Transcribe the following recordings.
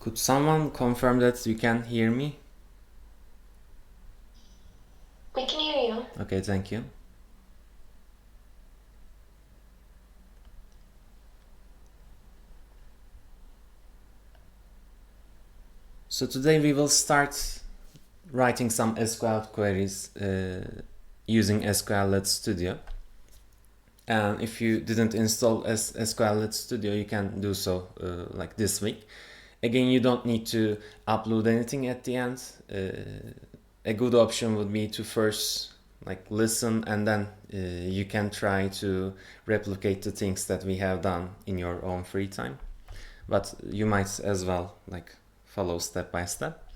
Could someone confirm that you can hear me? We can hear you. Okay, thank you. So today we will start writing some SQL queries using Sqlite Studio. And if you didn't install Sqlite Studio, you can do so like this week. Again, you don't need to upload anything at the end. A good option would be to first like listen, and then you can try to replicate the things that we have done in your own free time. But you might as well like follow step by step.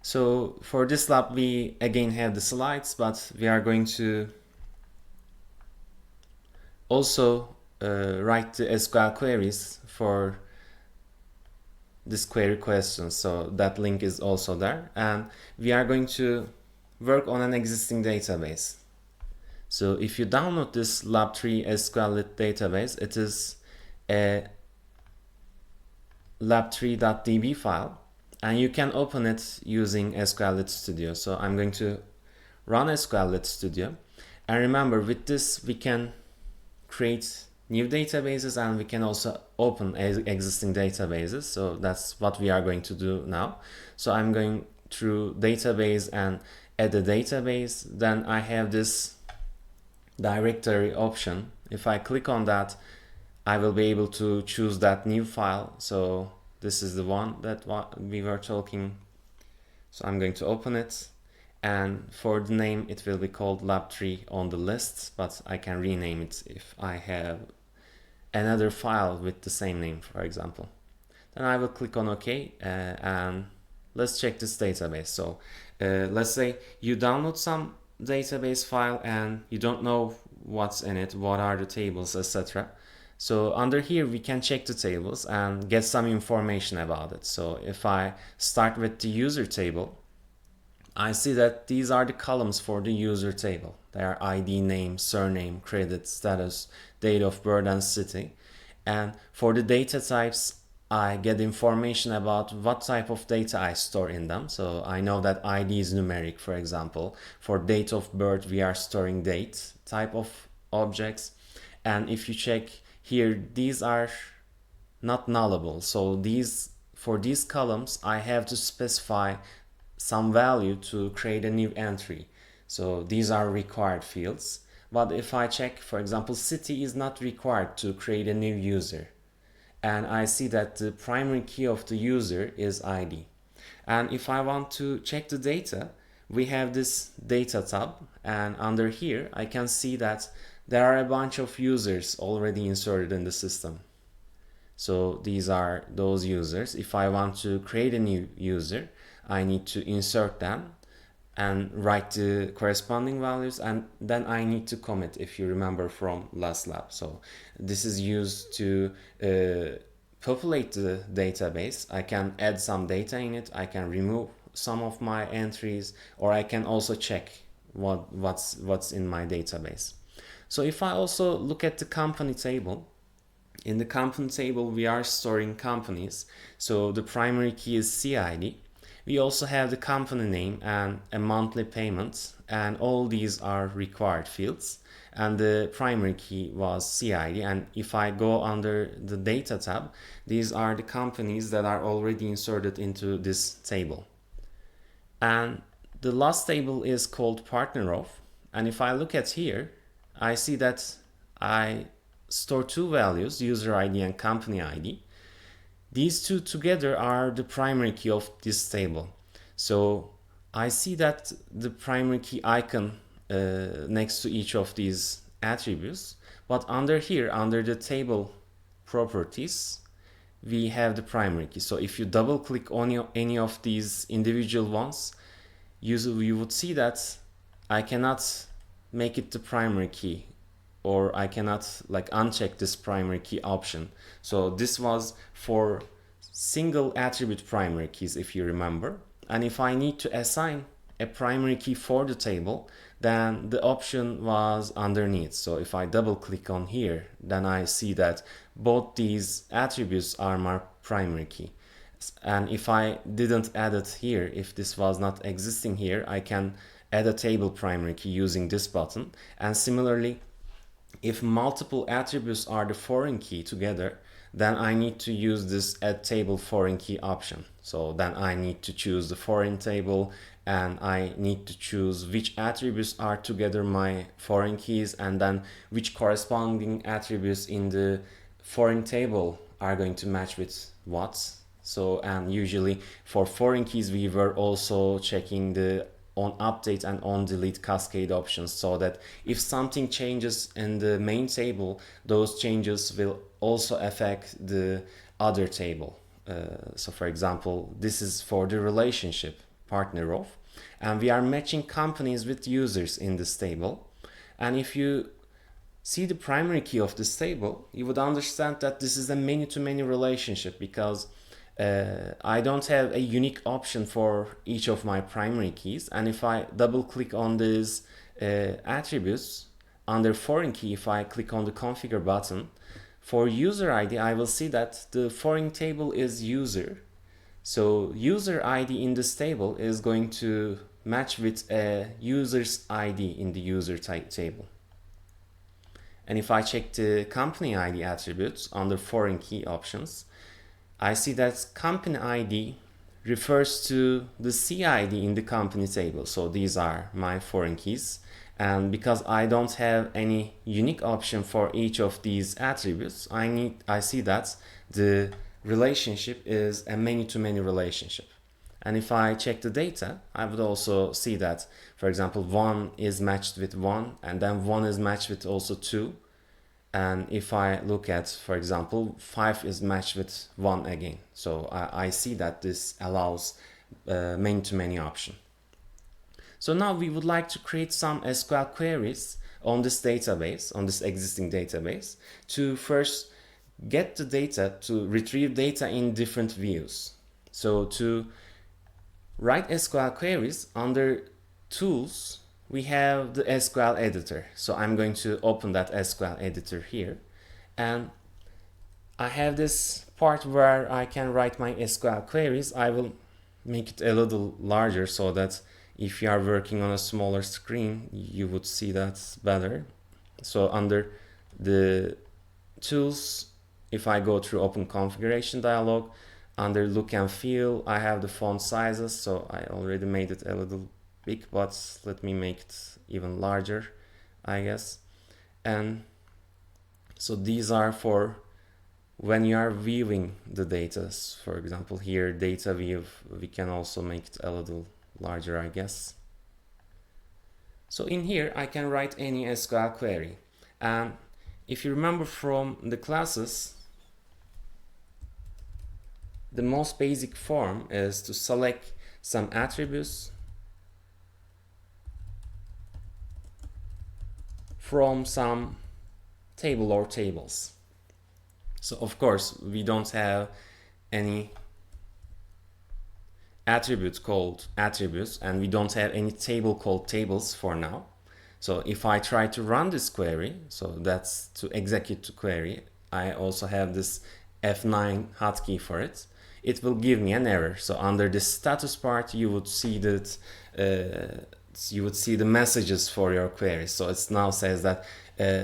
So for this lab, we again have the slides, but we are going to also write the SQL queries for this query question. So that link is also there, and we are going to work on an existing database. So if you download this lab3 Sqlite database, it is a lab3.db file, and you can open it using Sqlite Studio. So I'm going to run Sqlite Studio, and remember, with this we can create new databases, and we can also open existing databases. So that's what we are going to do now. So I'm going through database and add a database. Then I have this directory option. If I click on that, I will be able to choose that new file. So this is the one that we were talking. So I'm going to open it, and for the name it will be called lab3 on the list, but I can rename it if I have another file with the same name, for example. Then I will click on OK, and let's check this database. So let's say you download some database file and you don't know what's in it, what are the tables, etc. So under here we can check the tables and get some information about it. So if I start with the user table, I see that these are the columns for the user table. They are ID, name, surname, credit, status, date of birth, and city. And for the data types, I get information about what type of data I store in them. So I know that ID is numeric, for example. For date of birth, we are storing date type of objects. And if you check here, these are not nullable. So for these columns, I have to specify some value to create a new entry. So these are required fields. But if I check, for example, city is not required to create a new user. And I see that the primary key of the user is ID. And if I want to check the data, we have this data tab, and under here I can see that there are a bunch of users already inserted in the system. So these are those users. If I want to create a new user, I need to insert them and write the corresponding values, and then I need to commit, if you remember from last lab. So this is used to populate the database. I can add some data in it, I can remove some of my entries, or I can also check what's in my database. So if I also look at the company table, in the company table we are storing companies. So the primary key is CID. We also have the company name and a monthly payment, and all these are required fields. And the primary key was CID, and if I go under the data tab, these are the companies that are already inserted into this table. And the last table is called partner of, and if I look at here, I see that I store two values, user ID and company ID. These two together are the primary key of this table. So I see that the primary key icon next to each of these attributes, but under here, under the table properties, we have the primary key. So if you double click on any of these individual ones, you would see that I cannot make it the primary key, or I cannot like uncheck this primary key option. So this was for single attribute primary keys, if you remember. And if I need to assign a primary key for the table, then the option was underneath. So if I double click on here, then I see that both these attributes are my primary key. And if I didn't add it here, if this was not existing here, I can add a table primary key using this button. And similarly, if multiple attributes are the foreign key together, then I need to use this add table foreign key option. So then I need to choose the foreign table, and I need to choose which attributes are together my foreign keys, and then which corresponding attributes in the foreign table are going to match with what. So, and usually for foreign keys, we were also checking the on update and on delete cascade options, so that if something changes in the main table, those changes will also affect the other table. So for example, this is for the relationship partner of, and we are matching companies with users in this table. And if you see the primary key of this table, you would understand that this is a many-to-many relationship, because I don't have a unique option for each of my primary keys. And if I double click on these attributes under foreign key, if I click on the configure button, for user ID, I will see that the foreign table is user. So user ID in this table is going to match with a user's ID in the user table. And if I check the company ID attributes under foreign key options, I see that company ID refers to the CID in the company table. So these are my foreign keys. And because I don't have any unique option for each of these attributes, I see that the relationship is a many-to-many relationship. And if I check the data, I would also see that, for example, 1 is matched with 1, and then 1 is matched with also 2. And if I look at, for example, 5 is matched with 1 again. So I see that this allows many-to-many option. So now we would like to create some SQL queries on this database, on this existing database, to first get the data, to retrieve data in different views. So to write SQL queries under tools, we have the SQL editor. So I'm going to open that SQL editor here, and I have this part where I can write my SQL queries. I will make it a little larger so that if you are working on a smaller screen, you would see that better. So under the tools, if I go through open configuration dialog, under look and feel, I have the font sizes. So I already made it a little big, but let me make it even larger, I guess. And so these are for when you are viewing the data. For example, here data view, we can also make it a little larger, I guess. So in here I can write any SQL query, and if you remember from the classes, the most basic form is to select some attributes from some table or tables. So of course we don't have any attribute called attributes, and we don't have any table called tables for now. So if I try to run this query, so that's to execute the query, I also have this F9 hotkey for it. It will give me an error. So under the status part, you would see that you would see the messages for your query. So it now says that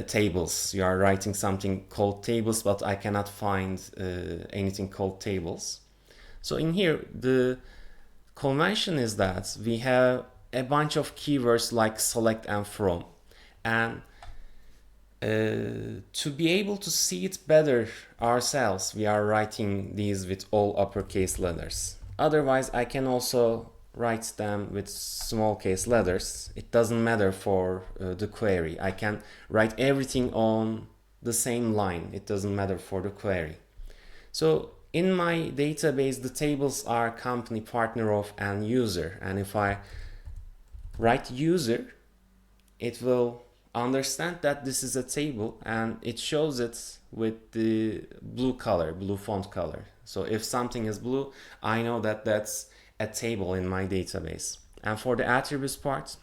tables, you are writing something called tables, but I cannot find anything called tables. So in here, the convention is that we have a bunch of keywords like select and from, and to be able to see it better ourselves, we are writing these with all uppercase letters. Otherwise, I can also write them with small case letters. It doesn't matter for the query. I can write everything on the same line. It doesn't matter for the query. So in my database, the tables are company, partner of, and user. And if I write user, it will understand that this is a table, and it shows it with the blue color, blue font color. So if something is blue, I know that that's a table in my database. And for the attributes part,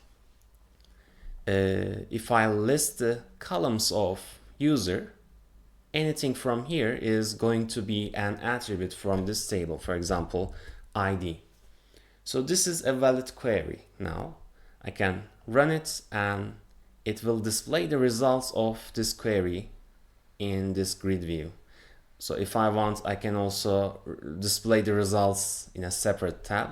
if I list the columns of user, anything from here is going to be an attribute from this table, for example, ID. So this is a valid query. Now I can run it and it will display the results of this query in this grid view. So if I want, I can also display the results in a separate tab.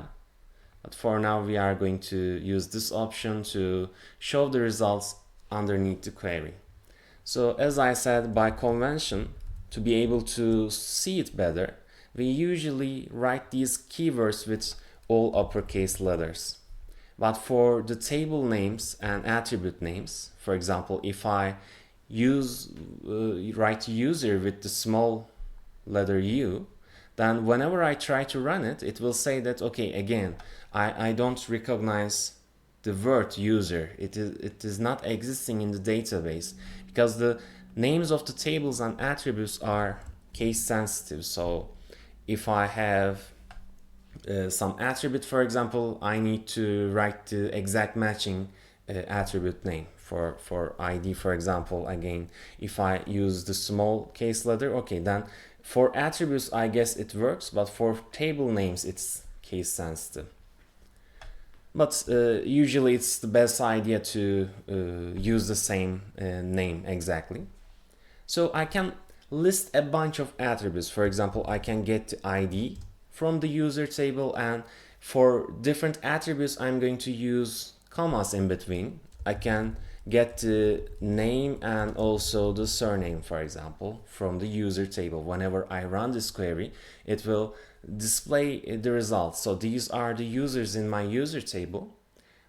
But for now, we are going to use this option to show the results underneath the query. So as I said, by convention, to be able to see it better, we usually write these keywords with all uppercase letters. But for the table names and attribute names, for example, if I write user with the small letter U, then whenever I try to run it, it will say that, okay, again, I don't recognize the word user. It is not existing in the database because the names of the tables and attributes are case sensitive. So if I have some attribute, for example, I need to write the exact matching attribute name for ID, for example. Again, if I use the small case letter, okay, then for attributes, I guess it works, but for table names, it's case sensitive. But usually it's the best idea to use the same name exactly. So I can list a bunch of attributes. For example, I can get the ID from the user table, and for different attributes, I'm going to use commas in between. I can get the name and also the surname, for example, from the user table. Whenever I run this query, it will display the results. So these are the users in my user table,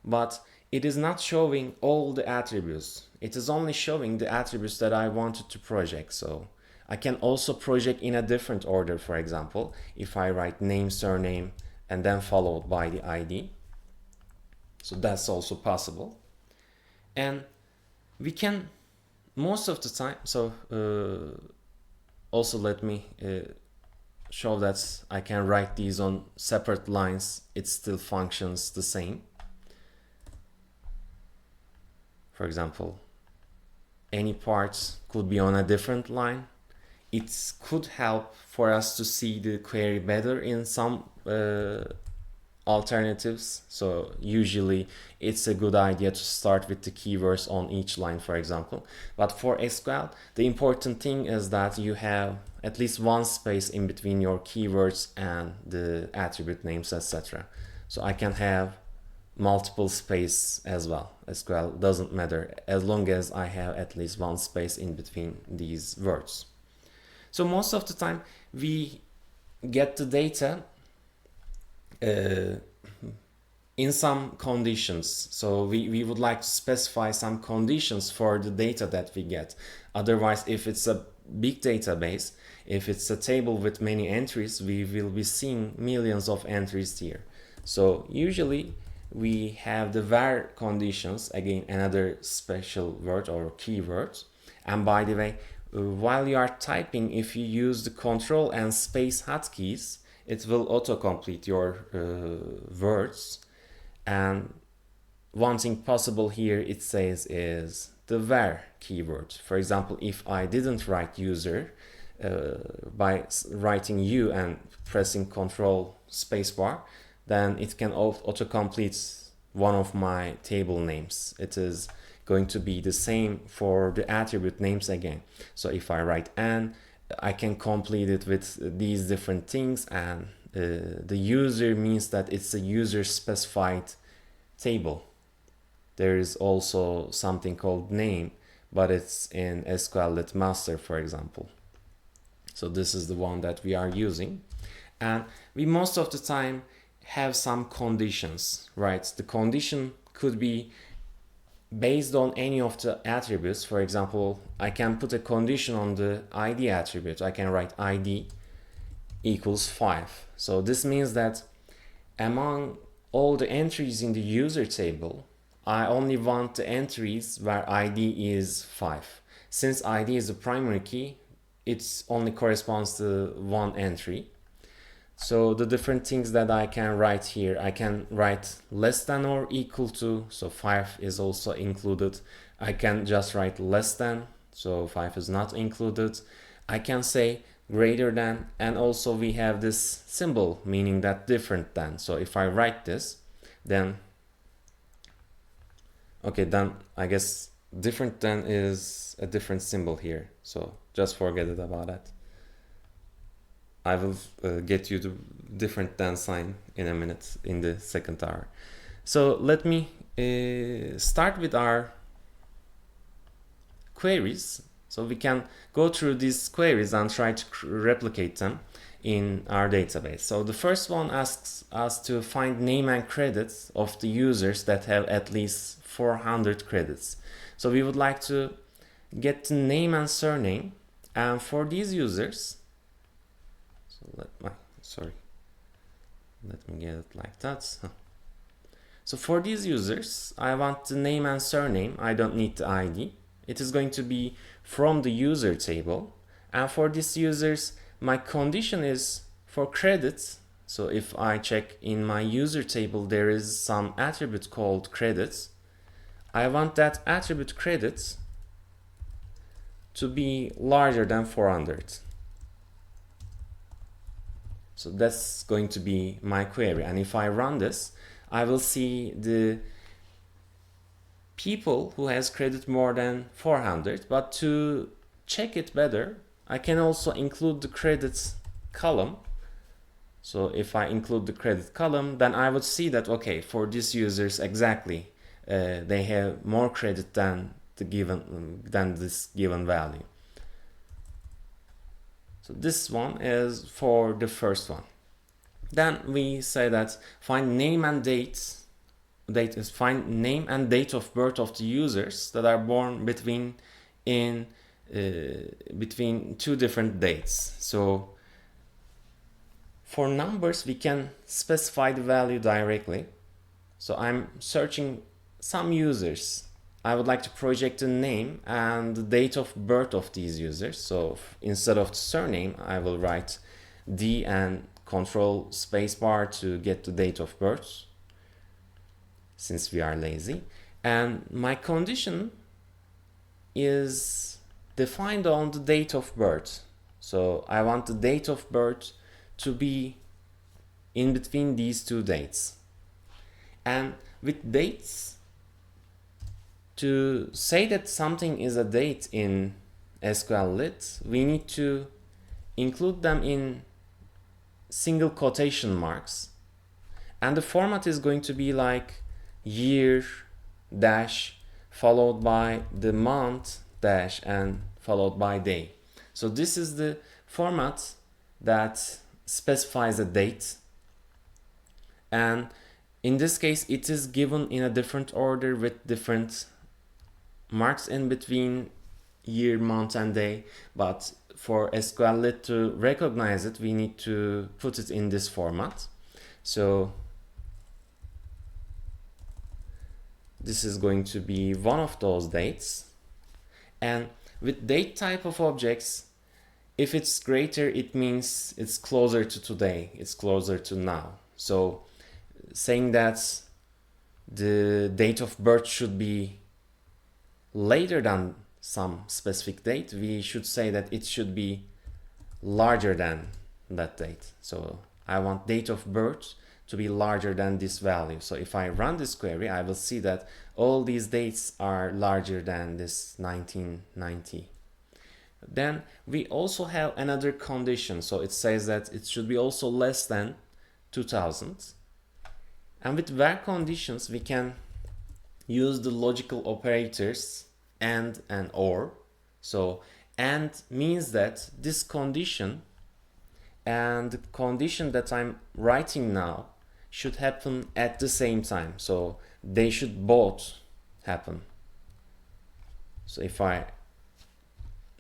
but it is not showing all the attributes. It is only showing the attributes that I wanted to project. So I can also project in a different order, for example, if I write name, surname, and then followed by the ID. So that's also possible. And we can, most of the time, so also let me show that I can write these on separate lines. It still functions the same. For example, any parts could be on a different line. It could help for us to see the query better in some alternatives. So usually it's a good idea to start with the keywords on each line, for example. But for SQL, the important thing is that you have at least one space in between your keywords and the attribute names, etc. So I can have multiple space as well. SQL doesn't matter as long as I have at least one space in between these words. So most of the time we get the data in some conditions. So we would like to specify some conditions for the data that we get. Otherwise, if it's a big database, if it's a table with many entries, we will be seeing millions of entries here. So usually we have the var conditions, again another special word or keyword. And by the way, while you are typing, if you use the control and space hotkeys, it will autocomplete your words. And one thing possible here it says is the var keyword. For example, if I didn't write user, by writing u and pressing control spacebar, then it can autocomplete one of my table names. It is going to be the same for the attribute names again. So if I write an, I can complete it with these different things, and the user means that it's a user specified table. There is also something called name, but it's in SQLite master, for example. So this is the one that we are using, and we most of the time have some conditions, right? The condition could be based on any of the attributes. For example, I can put a condition on the ID attribute. I can write ID equals 5. So this means that among all the entries in the user table, I only want the entries where ID is 5. Since ID is the primary key, it only corresponds to one entry. So the different things that I can write here, I can write less than or equal to, so 5 is also included. I can just write less than, so 5 is not included. I can say greater than, and also we have this symbol meaning that different than. So if I write this, then okay, then I guess different than is a different symbol here, so just forget it about that. I will get you the different than sign in a minute in the second hour. So let me start with our queries. So we can go through these queries and try to replicate them in our database. So the first one asks us to find name and credits of the users that have at least 400 credits. So we would like to get the name and surname, and for these users, so let me get it like that. So for these users, I want the name and surname. I don't need the ID. It is going to be from the user table. And for these users, my condition is for credits. So if I check in my user table, there is some attribute called credits. I want that attribute credits to be larger than 400. So that's going to be my query. And if I run this, I will see the people who has credit more than 400. But to check it better, I can also include the credits column. So if I include the credit column, then I would see that, okay, for these users exactly, they have more credit than this given value. So this one is for the first one. Then we say that find name and find name and date of birth of the users that are born between two different dates. So for numbers, we can specify the value directly. So I'm searching some users. I would like to project the name and the date of birth of these users. So instead of the surname, I will write D and control spacebar to get the date of birth, since we are lazy. And my condition is defined on the date of birth. So I want the date of birth to be in between these two dates. And with dates, to say that something is a date in SQLite, we need to include them in single quotation marks. And the format is going to be like year dash followed by the month dash and followed by day. So this is the format that specifies a date. And in this case, it is given in a different order with different marks in between year, month, and day. But for Sqlite to recognize it, we need to put it in this format. So this is going to be one of those dates. And with date type of objects, if it's greater, it means it's closer to today, it's closer to now. So saying that the date of birth should be later than some specific date, we should say that it should be larger than that date. So I want date of birth to be larger than this value. So if I run this query, I will see that all these dates are larger than this 1990. Then we also have another condition. So it says that it should be also less than 2000. And with where conditions, we can use the logical operators and or. So and means that this condition and the condition that I'm writing now should happen at the same time. So they should both happen. So if I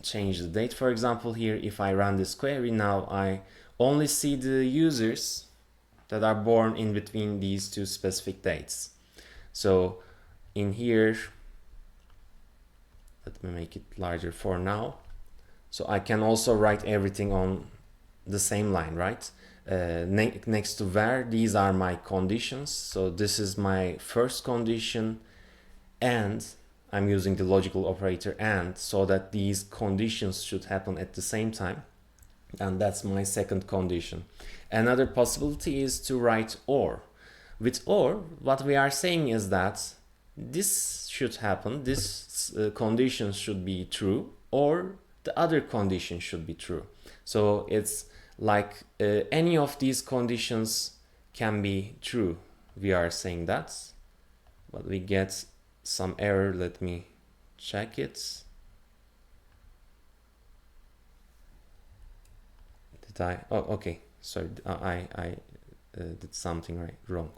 change the date, for example, here, if I run this query now, I only see the users that are born in between these two specific dates. So in here, let me make it larger for now. So I can also write everything on the same line, right? Next to where, these are my conditions. So this is my first condition, and I'm using the logical operator and, so that these conditions should happen at the same time. And that's my second condition. Another possibility is to write or. With or, what we are saying is that this should happen, this condition should be true, or the other condition should be true. So it's like any of these conditions can be true. We are saying that, but we get some error. Let me check it. Did I? Oh, okay. Sorry, I did something wrong.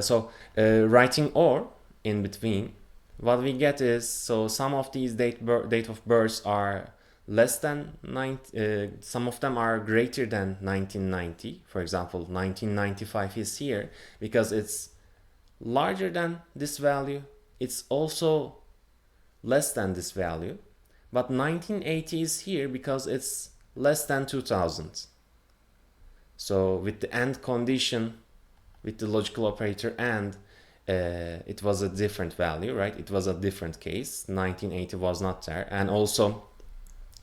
So writing or in between, what we get is, so some of these date of birth are less than 90, some of them are greater than 1990. For example, 1995 is here because it's larger than this value. It's also less than this value, but 1980 is here because it's less than 2000. So with the AND condition, with the logical operator AND, it was a different value, right? It was a different case. 1980 was not there. And also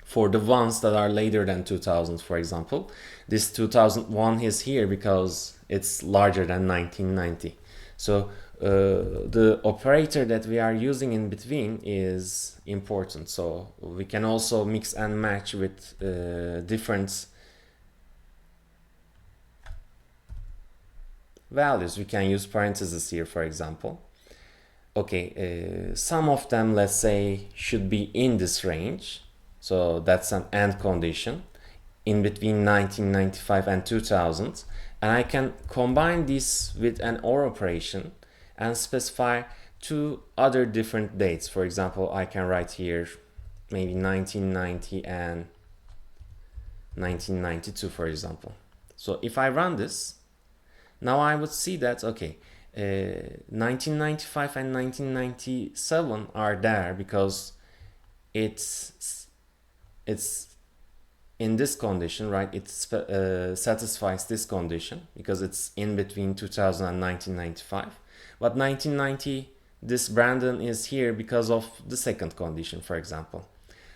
for the ones that are later than 2000, for example, this 2001 is here because it's larger than 1990. So the operator that we are using in between is important. So we can also mix and match with different values. We can use parentheses here, for example. Okay, some of them, let's say, should be in this range. So that's an AND condition in between 1995 and 2000. And I can combine this with an OR operation and specify two other different dates. For example, I can write here maybe 1990 and 1992, for example. So if I run this, now I would see that, okay, 1995 and 1997 are there because it's in this condition, right? It satisfies this condition because it's in between 2000 and 1995. But 1990, this Brandon is here because of the second condition, for example.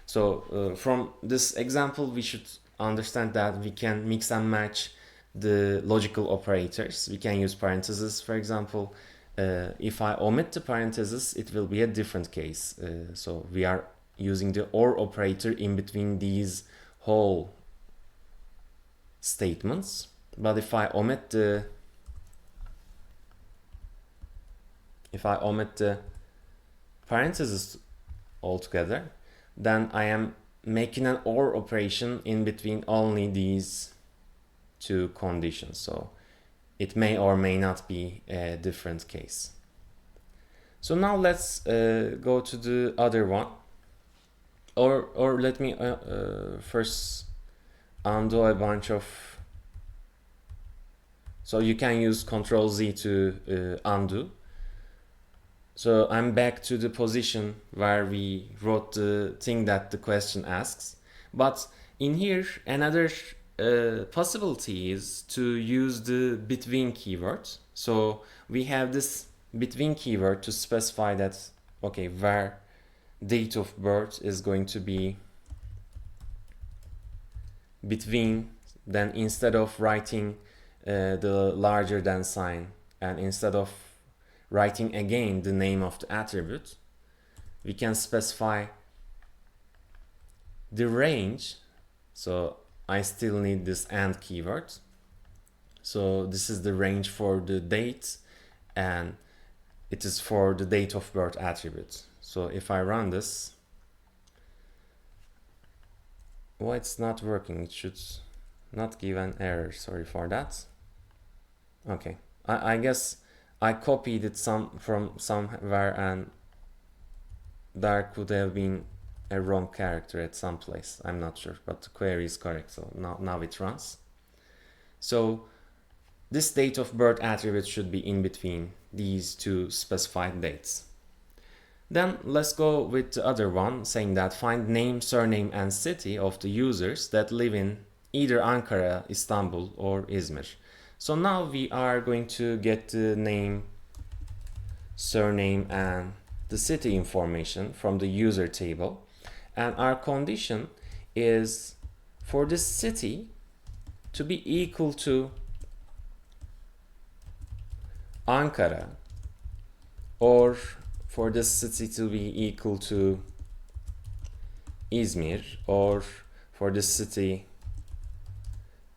So from this example, we should understand that we can mix and match the logical operators. We can use parentheses, for example. If I omit the parentheses, it will be a different case. So we are using the OR operator in between these whole statements. But if I omit the parentheses altogether, then I am making an OR operation in between only these two conditions. So it may or may not be a different case. So now let's go to the other one. Or let me first undo a bunch of. So you can use Ctrl Z to undo. So I'm back to the position where we wrote the thing that the question asks. But in here, another possibility is to use the between keyword. So we have this between keyword to specify that, okay, where date of birth is going to be between, then instead of writing the larger than sign and instead of writing again the name of the attribute, we can specify the range. So I still need this AND keyword. So this is the range for the date and it is for the date of birth attribute. So if I run this, well, it's not working. It should not give an error. Sorry for that. Okay, I guess I copied it from somewhere and there could have been a wrong character at some place. I'm not sure, but the query is correct. So now it runs. So this date of birth attribute should be in between these two specified dates. Then let's go with the other one, saying that find name, surname, and city of the users that live in either Ankara, Istanbul, or Izmir. So now we are going to get the name, surname, and the city information from the user table, and our condition is for this city to be equal to Ankara, or for this city to be equal to Izmir, or for this city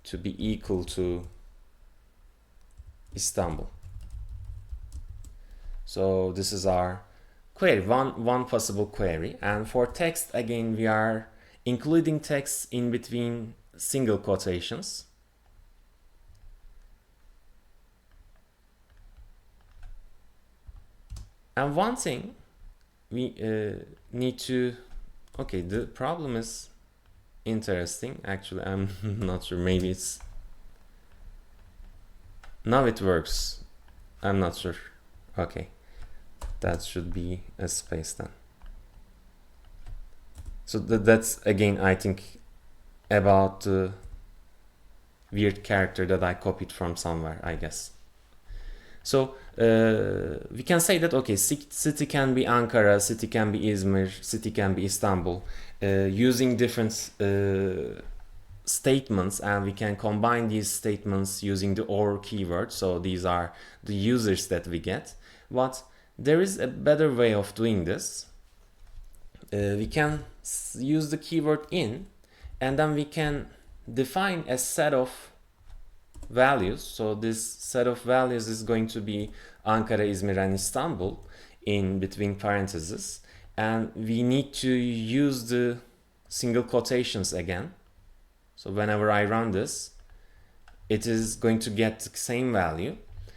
to be equal to Istanbul. So this is our query, one possible query. And for text, again, we are including text in between single quotations. And one thing we need to, okay, the problem is interesting. Actually, I'm not sure. Maybe it's, now it works. I'm not sure. Okay, that should be a space then. So that's again, I think, about the weird character that I copied from somewhere, I guess. So we can say that, okay, city can be Ankara, city can be Izmir, city can be Istanbul, using different statements, and we can combine these statements using the OR keyword. So these are the users that we get. But there is a better way of doing this. We can use the keyword in, and then we can define a set of values. So this set of values is going to be Ankara, Izmir, and Istanbul in between parentheses, and we need to use the single quotations again. So whenever I run this, it is going to get the same value.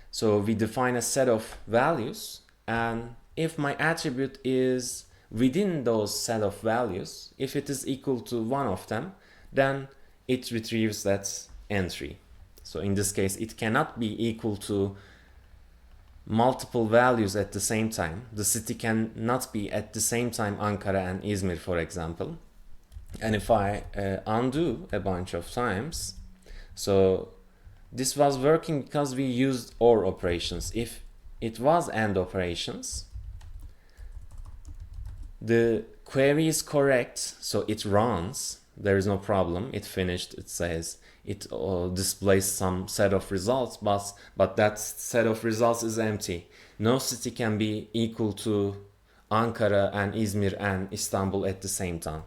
So we define a set of values, and if my attribute is within those set of values, if it is equal to one of them, then it retrieves that entry. So in this case, it cannot be equal to multiple values at the same time. The city cannot be at the same time Ankara and Izmir, for example. And if I undo a bunch of times, so this was working because we used OR operations. If it was AND operations, the query is correct, so it runs. There is no problem. It finished. It says it displays some set of results, but that set of results is empty. No city can be equal to Ankara and Izmir and Istanbul at the same time.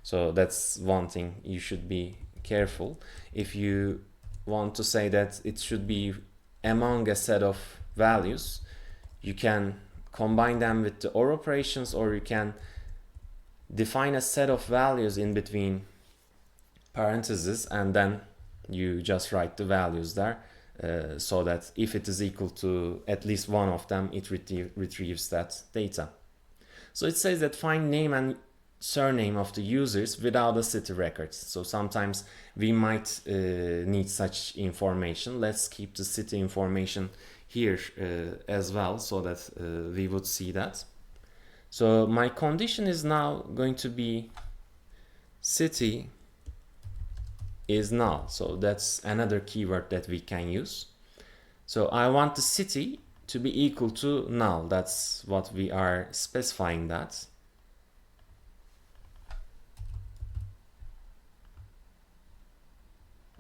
So that's one thing you should be careful. If you want to say that it should be among a set of values, you can combine them with the OR operations, or you can define a set of values in between parentheses, and then you just write the values there, so that if it is equal to at least one of them, it retrieves that data. So it says that find name and surname of the users without the city records. So sometimes we might need such information. Let's keep the city information here as well, so that we would see that. So my condition is now going to be city is null. So that's another keyword that we can use. So I want the city to be equal to null. That's what we are specifying that.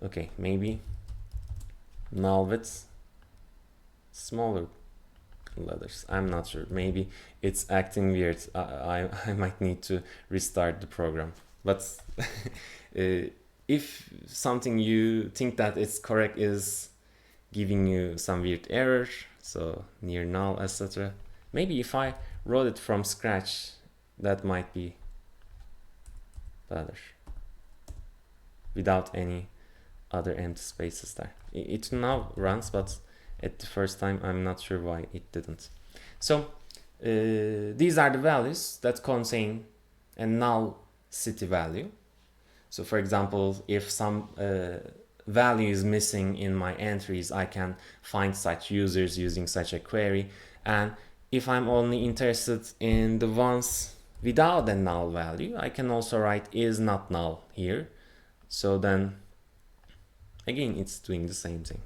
Okay, maybe null with smaller letters. I'm not sure. Maybe it's acting weird. I might need to restart the program. But if something you think that it's correct is giving you some weird error, so near null, etc., maybe if I wrote it from scratch, that might be better without any other empty spaces there. It now runs, but at the first time I'm not sure why it didn't. So these are the values that contain a null city value. So for example, if some value is missing in my entries, I can find such users using such a query. And if I'm only interested in the ones without a null value, I can also write is not null here. So then again, it's doing the same thing.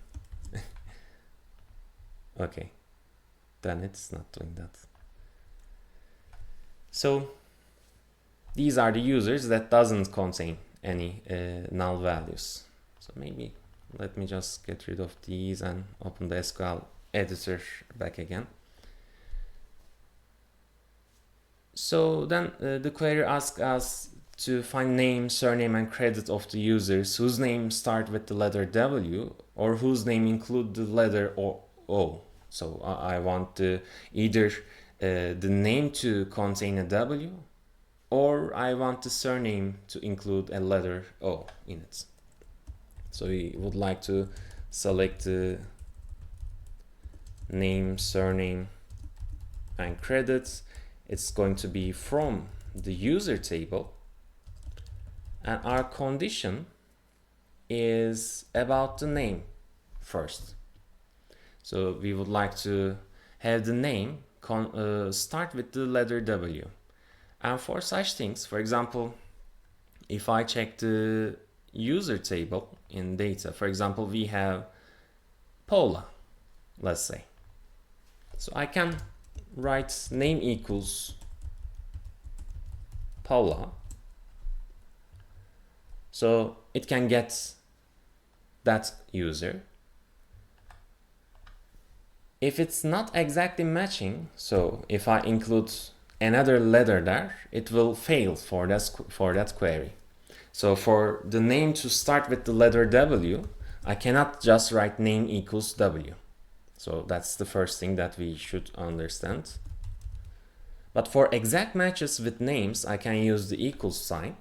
Okay, then it's not doing that. So these are the users that doesn't contain any null values. So maybe let me just get rid of these and open the SQL editor back again. So then the query asks us to find name, surname, and credit of the users whose name start with the letter W or whose name include the letter O. So I want either the name to contain a W, or I want the surname to include a letter O in it. So we would like to select the name, surname, and credits. It's going to be from the user table, and our condition is about the name first. So we would like to have the name start with the letter W. And for such things, for example, if I check the user table in data, for example, we have Paula, let's say. So I can write name equals Paula. So it can get that user. If it's not exactly matching, so if I include another letter there, it will fail for that query. So for the name to start with the letter W, I cannot just write name equals W. So that's the first thing that we should understand. But for exact matches with names, I can use the equals sign.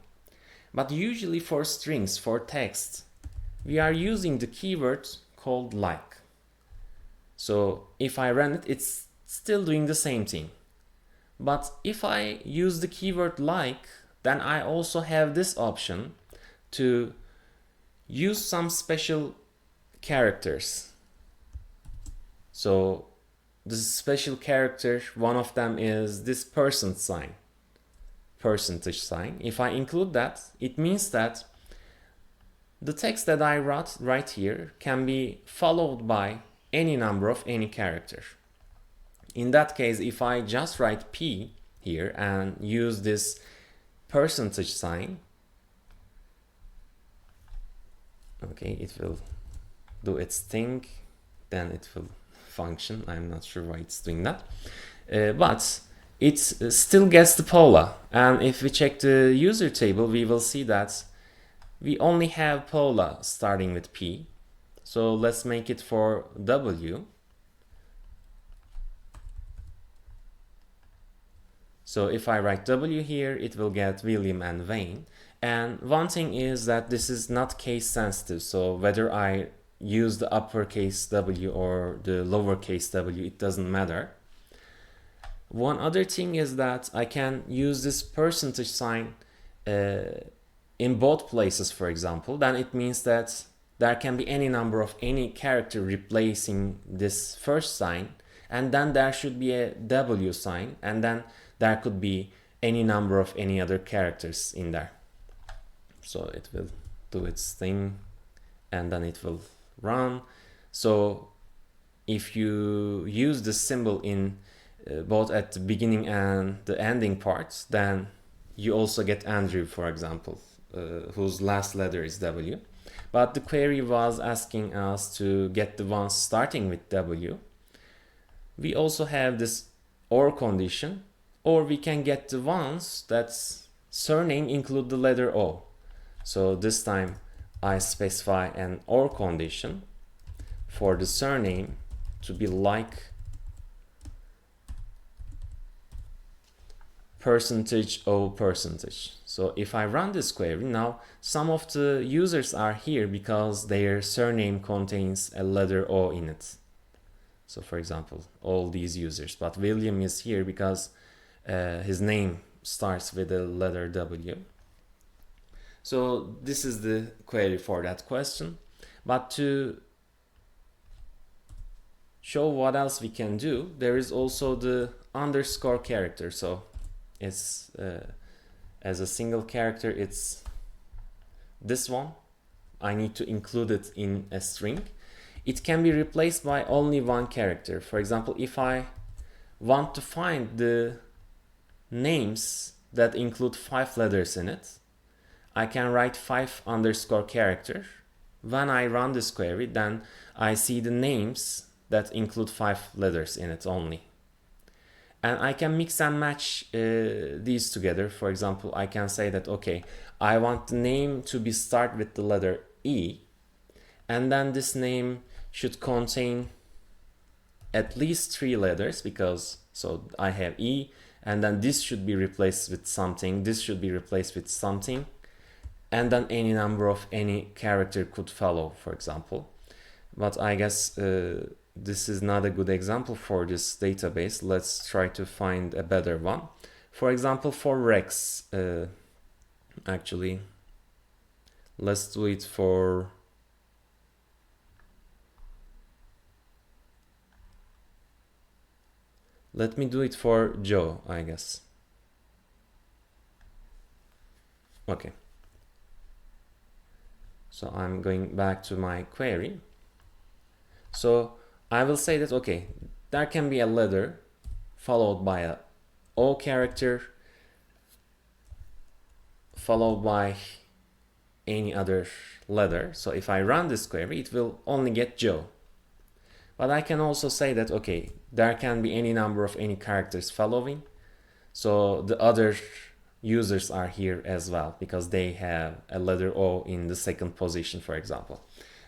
But usually for strings, for text, we are using the keyword called like. So if I run it, it's still doing the same thing. But if I use the keyword like, then I also have this option to use some special characters. So this special character, one of them is this percentage sign. If I include that, it means that the text that I write here can be followed by any number of any character. In that case, if I just write P here and use this percentage sign, okay, it will do its thing, then it will function. I'm not sure why it's doing that, but it still gets the Paula. And if we check the user table, we will see that we only have Paula starting with P. So let's make it for W. So if I write W here, it will get William and Wayne. And one thing is that this is not case sensitive. So whether I use the uppercase W or the lowercase w, it doesn't matter. One other thing is that I can use this percentage sign in both places, for example. Then it means that there can be any number of any character replacing this first sign, and then there should be a W sign, and then there could be any number of any other characters in there. So it will do its thing, and then it will run. So if you use the symbol in both at the beginning and the ending parts, then you also get Andrew, for example, whose last letter is W. But the query was asking us to get the ones starting with W. We also have this OR condition, or we can get the ones that's surname include the letter O. So this time I specify an OR condition for the surname to be like percentage O percentage. So if I run this query, now some of the users are here because their surname contains a letter O in it. So for example, all these users, but William is here because his name starts with a letter W. So this is the query for that question. But to show what else we can do, there is also the underscore character. So it's as a single character, it's this one. I need to include it in a string. It can be replaced by only one character. For example, if I want to find the names that include 5 letters in it, I can write 5 underscore character. When I run this query, then I see the names that include 5 letters in it only. And I can mix and match these together. For example, I can say that, okay, I want the name to be start with the letter E, and then this name should contain at least 3 letters, because so I have E, and then this should be replaced with something, this should be replaced with something, and then any number of any character could follow, for example. But I guess this is not a good example for this database. Let's try to find a better one. For example, for Rex, actually, let's do it for let me do it for Joe, I guess. Okay. So I'm going back to my query. So I will say that, okay, there can be a letter followed by a O character, followed by any other letter. So if I run this query, it will only get Joe. But I can also say that, okay, there can be any number of any characters following. So the other users are here as well, because they have a letter O in the second position, for example.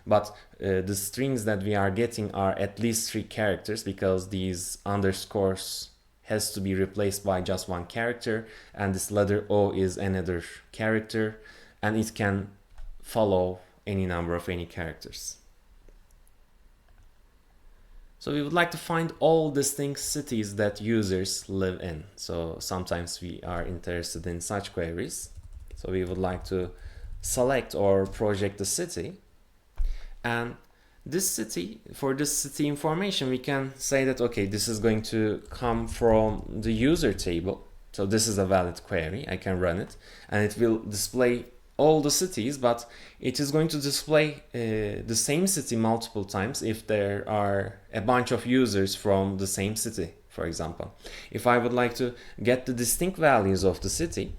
But the strings that we are getting are at least 3 characters, because these underscores has to be replaced by just 1 character, and this letter O is another character, and it can follow any number of any characters. So we would like to find all distinct cities that users live in. So sometimes we are interested in such queries. So we would like to select or project the city. And this city, for this city information, we can say that, okay, this is going to come from the user table. So this is a valid query. I can run it, and it will display all the cities, but it is going to display the same city multiple times if there are a bunch of users from the same city, for example. If I would like to get the distinct values of the city,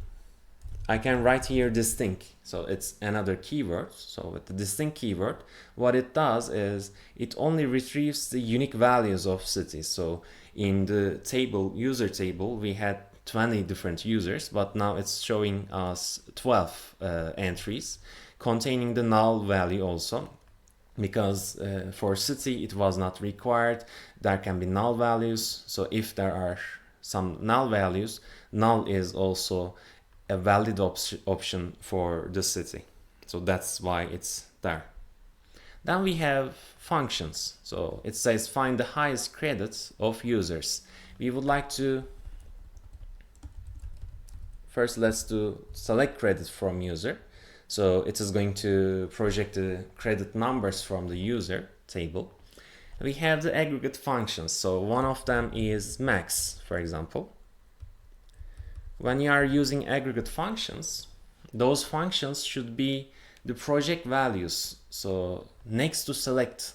I can write here distinct. So it's another keyword. So with the distinct keyword, what it does is it only retrieves the unique values of cities. So in the table, user table, we had 20 different users, but now it's showing us 12 entries containing the null value also, because for city it was not required. There can be null values. So if there are some null values, null is also a valid option for the city. So that's why it's there. Then we have functions. So it says find the highest credits of users. We would like to first, let's do select credit from user. So it is going to project the credit numbers from the user table. We have the aggregate functions. So one of them is max, for example. When you are using aggregate functions, those functions should be the project values. So next to select,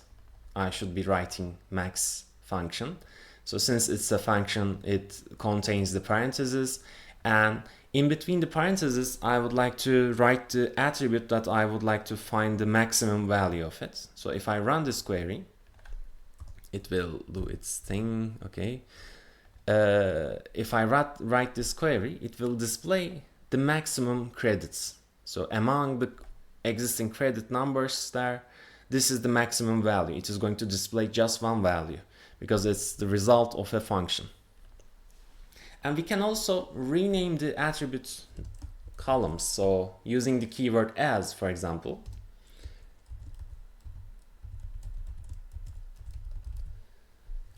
I should be writing max function. So since it's a function, it contains the parentheses, and in between the parentheses, I would like to write the attribute that I would like to find the maximum value of it. So if I run this query, it will do its thing, okay. If I write this query, it will display the maximum credits. So among the existing credit numbers there, this is the maximum value. It is going to display just one value because it's the result of a function. And we can also rename the attribute columns. So using the keyword as, for example,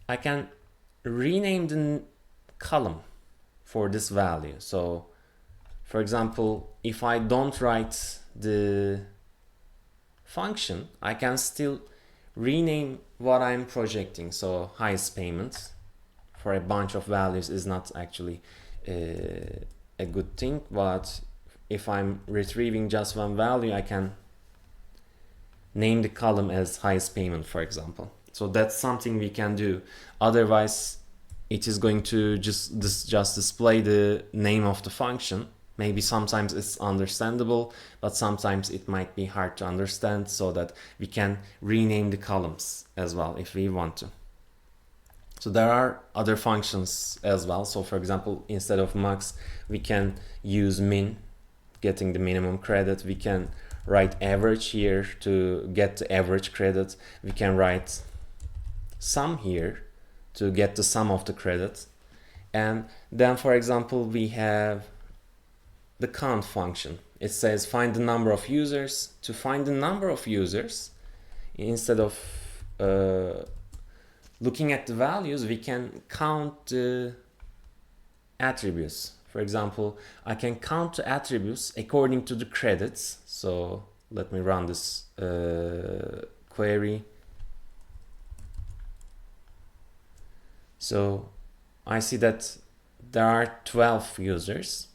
I can rename the column for this value. So for example, if I don't write the function, I can still rename what I'm projecting. So highest payment for a bunch of values is not actually a good thing, but if I'm retrieving just one value, I can name the column as highest payment, for example. So that's something we can do. Otherwise, it is going to just display the name of the function. Maybe sometimes it's understandable, but sometimes it might be hard to understand, so that we can rename the columns as well if we want to. So there are other functions as well. So for example, instead of max, we can use min, getting the minimum credit. We can write average here to get the average credit. We can write sum here to get the sum of the credit. And then, for example, we have the count function. It says find the number of users. To find the number of users, instead of looking at the values, we can count the attributes. For example, I can count the attributes according to the credits. So let me run this query. So I see that there are 12 users.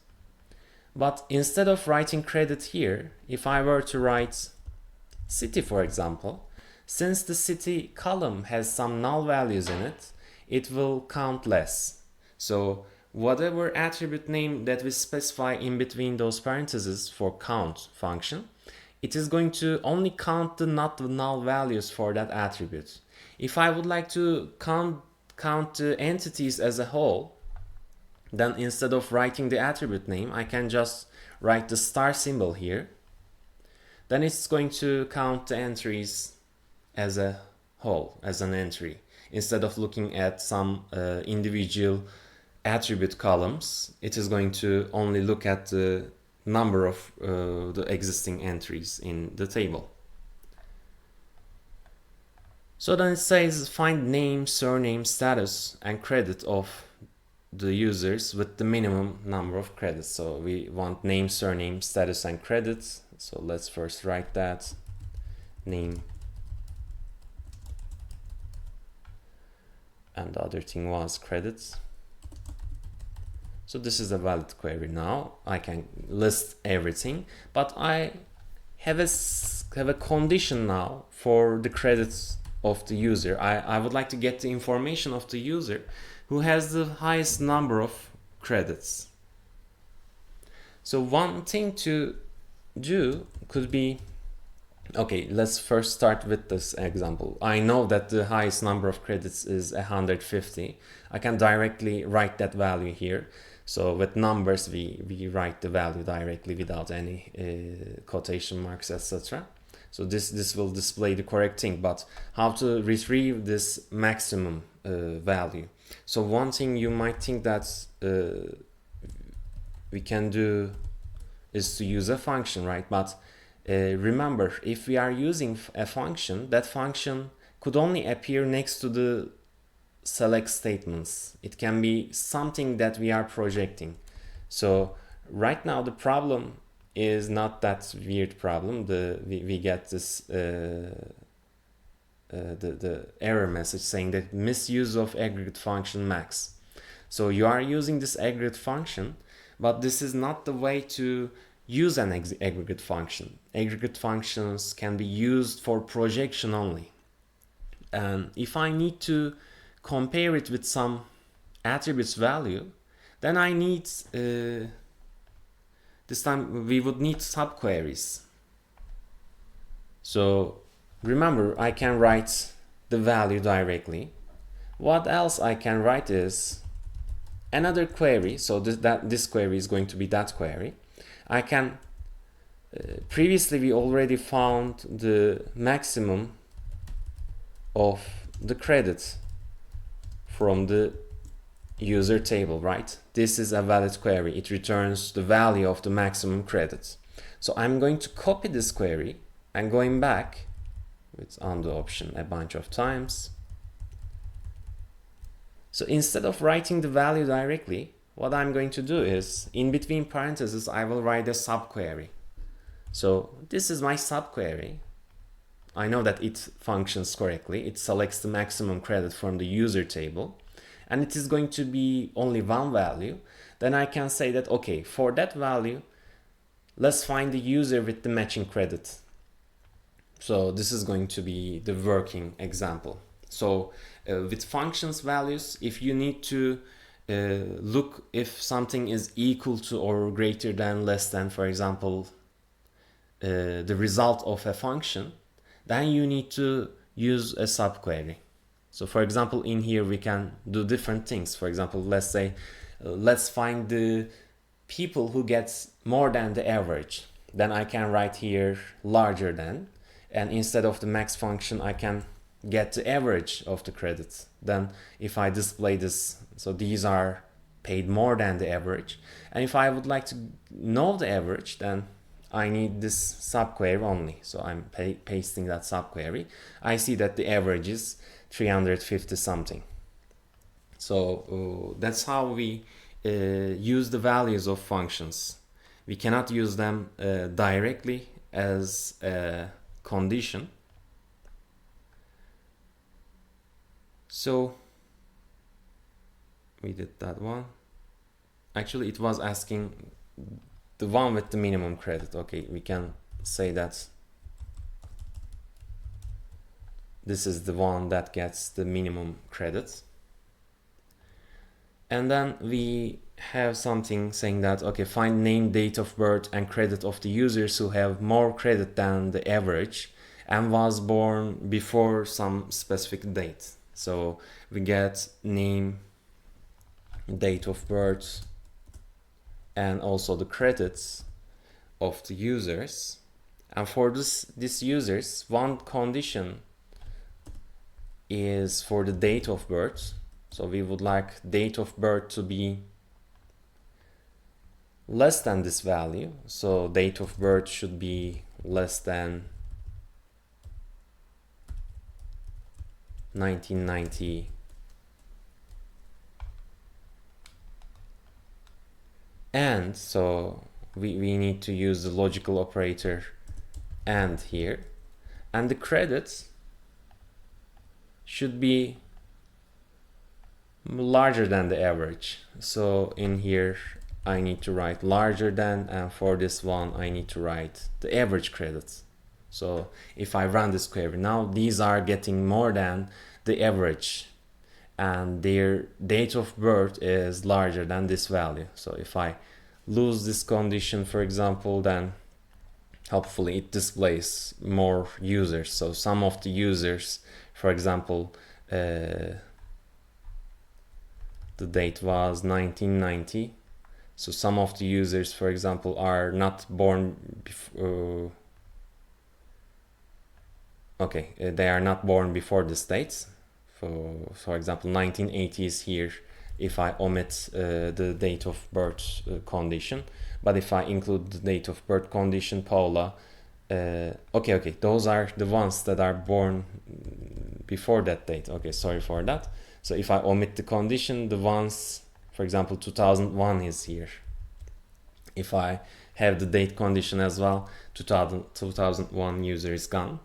But instead of writing credit here, if I were to write city, for example, since the city column has some null values in it, it will count less. So whatever attribute name that we specify in between those parentheses for count function, it is going to only count the not null values for that attribute. If I would like to count the entities as a whole, then instead of writing the attribute name, I can just write the star symbol here. Then it's going to count the entries as a whole, as an entry. Instead of looking at some individual attribute columns, it is going to only look at the number of the existing entries in the table. So then it says find name, surname, status, and credit of the users with the minimum number of credits. So we want name, surname, status, and credits. So let's first write that. Name. And the other thing was credits. So this is a valid query now. I can list everything, but I have a condition now for the credits of the user. I would like to get the information of the user who has the highest number of credits. So one thing to do could be, okay, let's first start with this example. I know that the highest number of credits is 150. I can directly write that value here. So with numbers, we write the value directly without any quotation marks, etc. So this will display the correct thing, but how to retrieve this maximum value? So one thing you might think that we can do is to use a function, right? But remember, if we are using a function, that function could only appear next to the select statements. It can be something that we are projecting. So right now the problem is not that weird problem. We get this the error message saying that misuse of aggregate function max. So you are using this aggregate function, but this is not the way to use an aggregate function. Aggregate functions can be used for projection only. And if I need to compare it with some attributes value, then I need this time we would need subqueries. So remember, I can write the value directly. What else I can write is another query. So this query is going to be that query. I can previously we already found the maximum of the credit from the user table, right? This is a valid query. It returns the value of the maximum credit. So I'm going to copy this query and going back with undo option a bunch of times. So instead of writing the value directly, what I'm going to do is in between parentheses I will write a subquery. So this is my subquery. I know that it functions correctly. It selects the maximum credit from the user table, and it is going to be only one value. Then I can say that, okay, for that value, let's find the user with the matching credit. So this is going to be the working example. So with functions values, if you need to look if something is equal to or greater than, less than, for example, the result of a function, then you need to use a subquery. So for example, in here we can do different things. For example, let's say let's find the people who gets more than the average. Then I can write here larger than, and instead of the max function I can get the average of the credits. Then if I display this, so these are paid more than the average, and if I would like to know the average, then I need this subquery only. So I'm pasting that subquery. I see that the average is 350 something. So that's how we use the values of functions. We cannot use them directly as a condition. So we did that one. Actually, it was asking the one with the minimum credit. Okay, we can say that this is the one that gets the minimum credit. And then we have something saying that, okay, find name, date of birth, and credit of the users who have more credit than the average and was born before some specific date. So we get name, date of birth, and also the credits of the users. And for this users, one condition is for the date of birth. So we would like date of birth to be less than this value. So date of birth should be less than 1990. And so we need to use the logical operator and here. And the credits should be larger than the average. So in here I need to write larger than, and for this one I need to write the average credits. So if I run this query now, these are getting more than the average and their date of birth is larger than this value. So if I lose this condition, for example, then hopefully it displays more users. So some of the users, for example, the date was 1990. So some of the users, for example, are not born before. They are not born before this date. For example, 1980 is here if I omit the date of birth condition. But if I include the date of birth condition, Paula, those are the ones that are born before that date. Okay, sorry for that. So if I omit the condition, the ones, for example, 2001 is here. If I have the date condition as well, 2001 user is gone.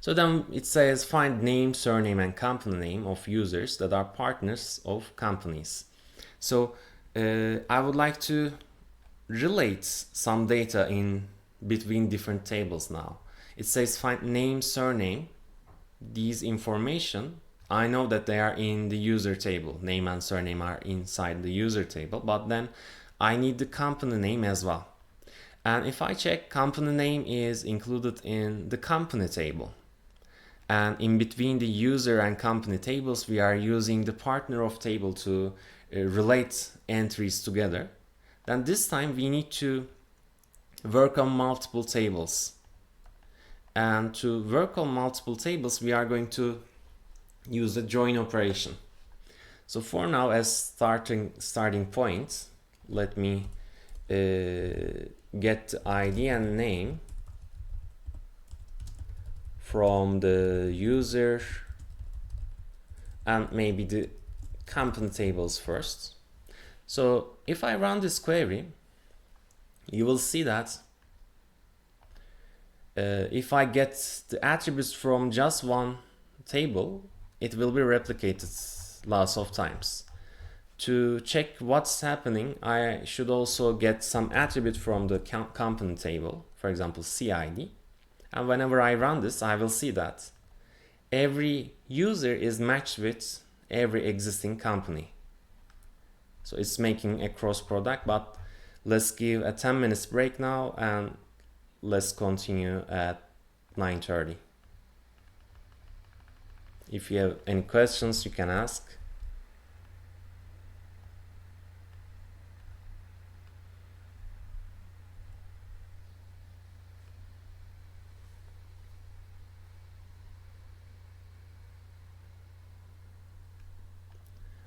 So then it says find name, surname, and company name of users that are partners of companies. So I would like to relate some data in between different tables now. It says find name, surname. These information, I know that they are in the user table. Name and surname are inside the user table, but then I need the company name as well. And if I check, company name is included in the company table. And in between the user and company tables, we are using the partner of table to relate entries together. Then this time we need to work on multiple tables. And to work on multiple tables, we are going to use the join operation. So for now, as starting point, let me get the ID and name from the user and maybe the company tables first. So if I run this query, you will see that if I get the attributes from just one table, it will be replicated lots of times. To check what's happening, I should also get some attribute from the company table, for example, CID. And whenever I run this, I will see that every user is matched with every existing company. So it's making a cross product, but let's give a 10 minutes break now and let's continue at 9:30. If you have any questions, you can ask.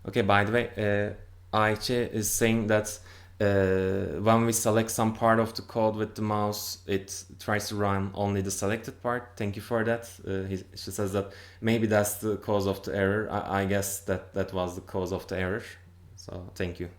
Okay, by the way, Ayche is saying that when we select some part of the code with the mouse, it tries to run only the selected part. Thank you for that. She says that maybe that's the cause of the error. I guess that was the cause of the error. So thank you.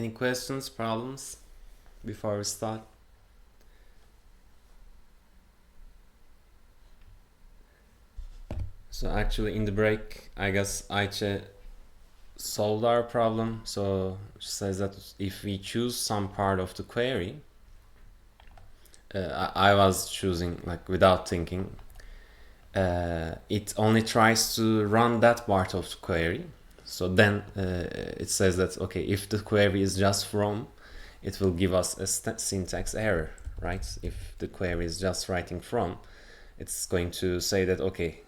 Any questions, problems before we start? So actually in the break, I guess Ayça solved our problem. So she says that if we choose some part of the query, I was choosing like without thinking, it only tries to run that part of the query. So then it says that, okay, if the query is just from, it will give us a syntax error, right? If the query is just writing from, it's going to say that, okay,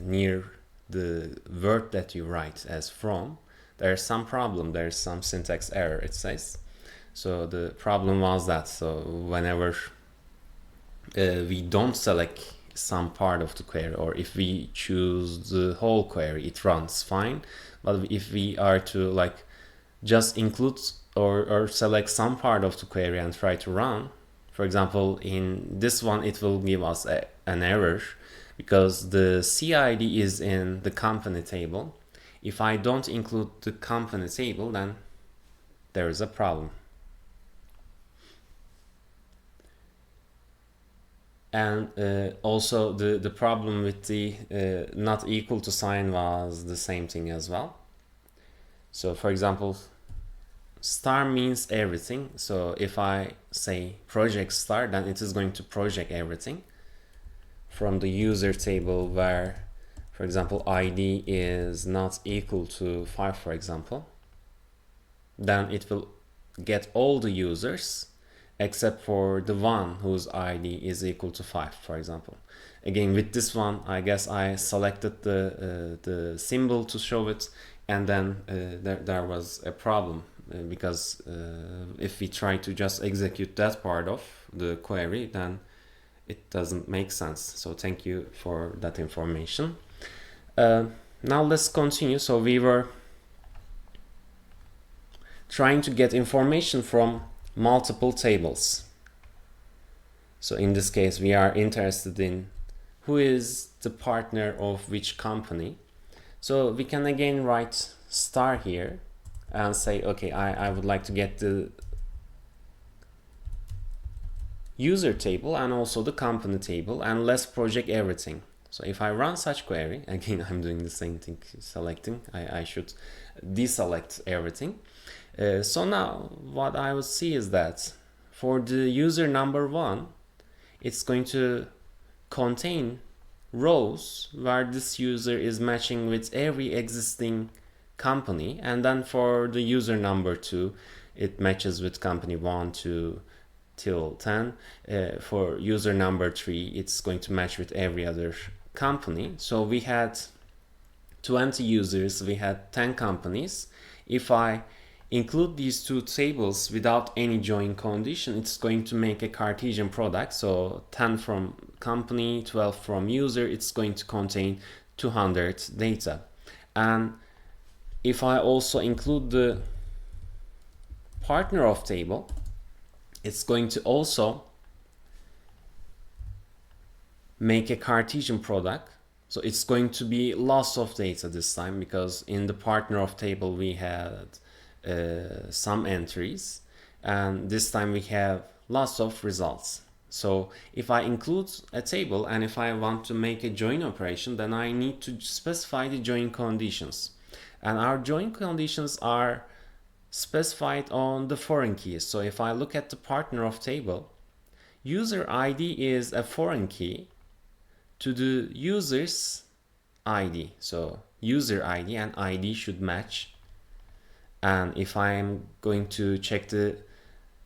near the word that you write as from, there's some problem, there's some syntax error, it says. So the problem was that, so whenever we don't select some part of the query, or if we choose the whole query, it runs fine. But if we are to like just include or select some part of the query and try to run, for example, in this one, it will give us an error because the CID is in the company table. If I don't include the company table, then there is a problem. And also the problem with the not equal to sign was the same thing as well. So for example, star means everything. So if I say project star, then it is going to project everything from the user table where, for example, ID is not equal to 5, for example. Then it will get all the users except for the one whose ID is equal to 5, for example. Again, with this one, I guess I selected the symbol to show it, and then there was a problem because if we try to just execute that part of the query, then it doesn't make sense. So thank you for that information. Now let's continue. So we were trying to get information from multiple tables. So in this case, we are interested in who is the partner of which company. So we can again write star here and say, okay, I would like to get the user table and also the company table, and let's project everything. So if I run such query, again, I'm doing the same thing, selecting, I should deselect everything. So now what I will see is that for the user number 1, it's going to contain rows where this user is matching with every existing company, and then for the user number 2, it matches with company 1, 2 till 10. For user number 3, it's going to match with every other company. So we had 20 users, we had 10 companies. If I include these two tables without any join condition, it's going to make a Cartesian product. So 10 from company, 12 from user, it's going to contain 200 data. And if I also include the partner of table, it's going to also make a Cartesian product. So it's going to be loss of data this time, because in the partner of table we had some entries, and this time we have loss of results. So if I include a table and if I want to make a join operation, then I need to specify the join conditions. And our join conditions are specified on the foreign keys. So if I look at the partner of table, user ID is a foreign key to the user's ID. So user ID and ID should match. And if I'm going to check the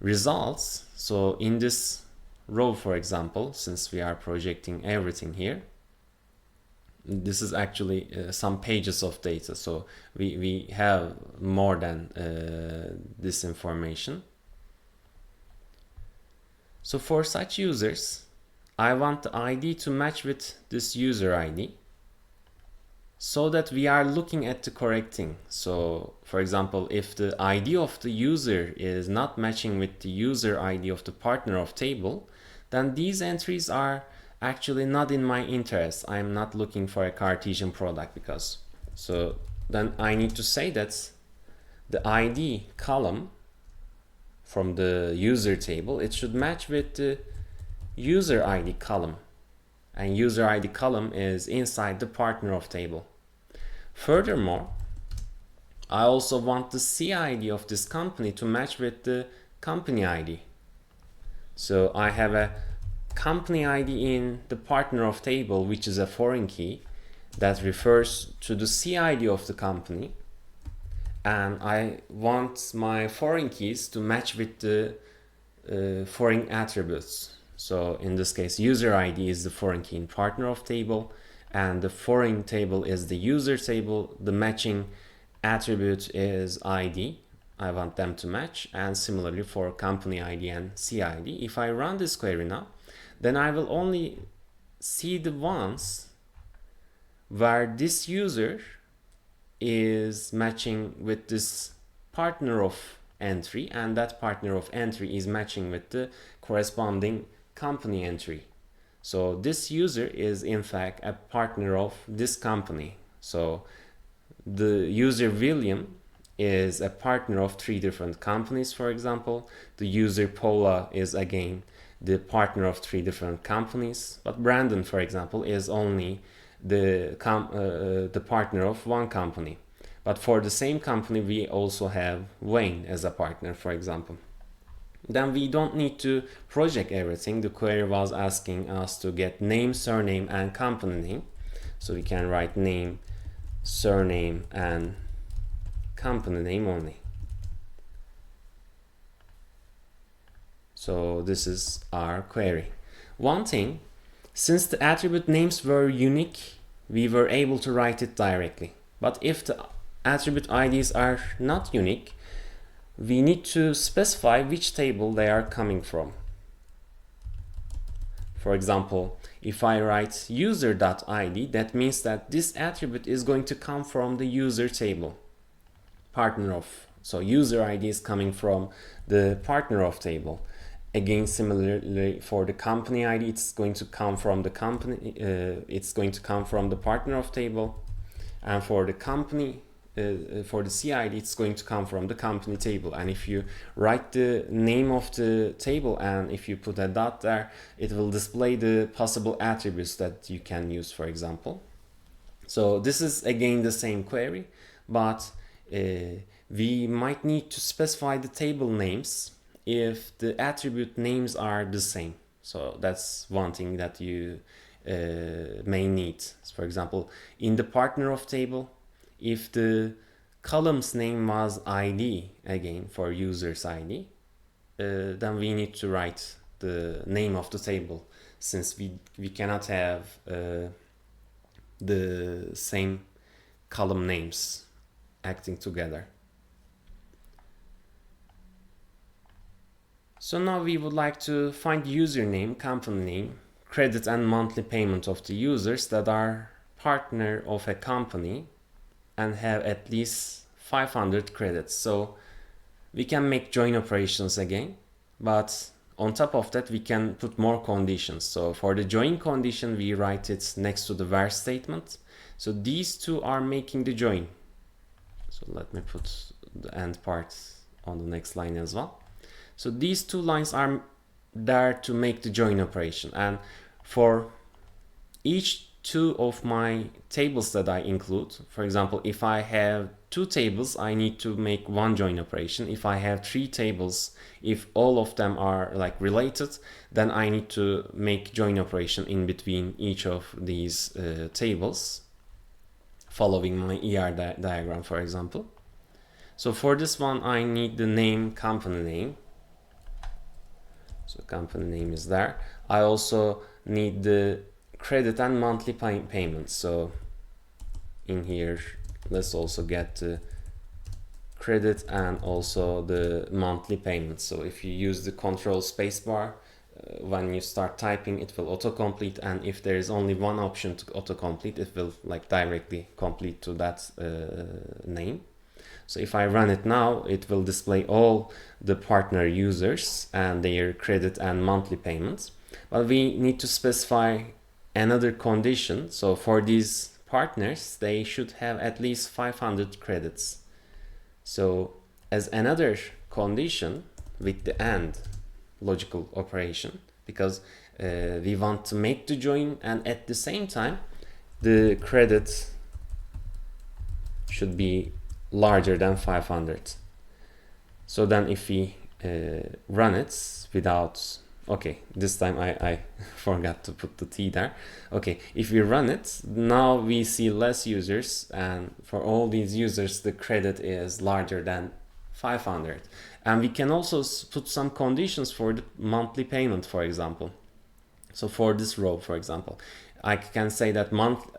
results, so in this row, for example, since we are projecting everything here, this is actually some pages of data. So we have more than this information. So for such users, I want the ID to match with this user ID so that we are looking at the correct thing. So for example, if the ID of the user is not matching with the user ID of the partner of table, then these entries are actually not in my interest. I'm not looking for a Cartesian product because, so then I need to say that the ID column from the user table, it should match with the user ID column, and user ID column is inside the partner of table. Furthermore, I also want the CID of this company to match with the company ID. So I have a company ID in the partner of table, which is a foreign key that refers to the CID of the company, and I want my foreign keys to match with the foreign attributes. So in this case, user ID is the foreign key in partner of table, and the foreign table is the user table. The matching attribute is ID. I want them to match, and similarly for company ID and CID. If I run this query now, then I will only see the ones where this user is matching with this partner of entry, and that partner of entry is matching with the corresponding company entry. So this user is in fact a partner of this company. So the user William is a partner of 3 different companies, for example. The user Paula is again the partner of 3 different companies, but Brandon, for example, is only the partner of 1 company. But for the same company, we also have Wayne as a partner, for example. Then we don't need to project everything. The query was asking us to get name, surname, and company name. So we can write name, surname, and company name only. So this is our query. One thing, since the attribute names were unique, we were able to write it directly. But if the attribute IDs are not unique, we need to specify which table they are coming from. For example, if I write user.id, that means that this attribute is going to come from the user table, partner of. So user ID is coming from the partner of table. Again, similarly for the company ID, it's going to come from the company. It's going to come from the partner of table, and for the company, for the CID, it's going to come from the company table. And if you write the name of the table and if you put a dot there, it will display the possible attributes that you can use, for example. So this is again the same query, but we might need to specify the table names if the attribute names are the same. So that's one thing that you may need. For example, in the partner of table, if the column's name was ID, again for user's ID, then we need to write the name of the table, since we cannot have the same column names acting together. So now we would like to find username, company name, credit and monthly payment of the users that are partner of a company and have at least 500 credits. So we can make join operations again, but on top of that we can put more conditions. So for the join condition, we write it next to the where statement. So these two are making the join. So let me put the end part on the next line as well. So these 2 lines are there to make the join operation, and for each 2 of my tables that I include, for example, if I have 2 tables, I need to make 1 join operation. If I have 3 tables, if all of them are like related, then I need to make join operation in between each of these tables, following my ER diagram, for example. So for this one, I need the name, company name. So company name is there. I also need the credit and monthly payments. So in here, let's also get the credit and also the monthly payments. So if you use the control spacebar, when you start typing, it will autocomplete, and if there is only one option to autocomplete, it will like directly complete to that name. So if I run it now, it will display all the partner users and their credit and monthly payments. But we need to specify another condition. So for these partners, they should have at least 500 credits. So as another condition, with the AND logical operation, because we want to make the join, and at the same time the credit should be larger than 500. So then if we run it without, okay, this time I forgot to put the T there. Okay, if we run it, now we see less users, and for all these users the credit is larger than 500. And we can also put some conditions for the monthly payment, for example. So for this row, for example, I can say that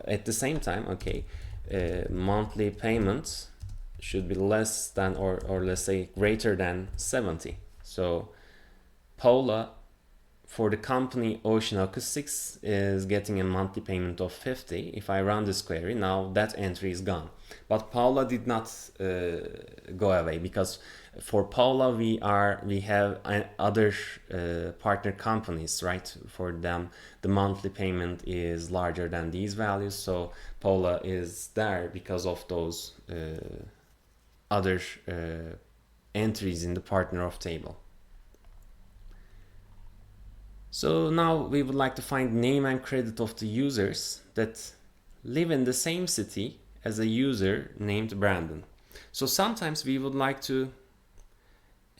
at the same time, okay, monthly payments should be less than, or let's say greater than 70. So Paula, for the company Ocean Acoustics, is getting a monthly payment of 50. If I run this query, now that entry is gone. But Paula did not go away, because for Paula we have other partner companies, right? For them the monthly payment is larger than these values, so Paula is there because of those other entries in the partner of table. So now we would like to find name and credit of the users that live in the same city as a user named Brandon. So sometimes we would like to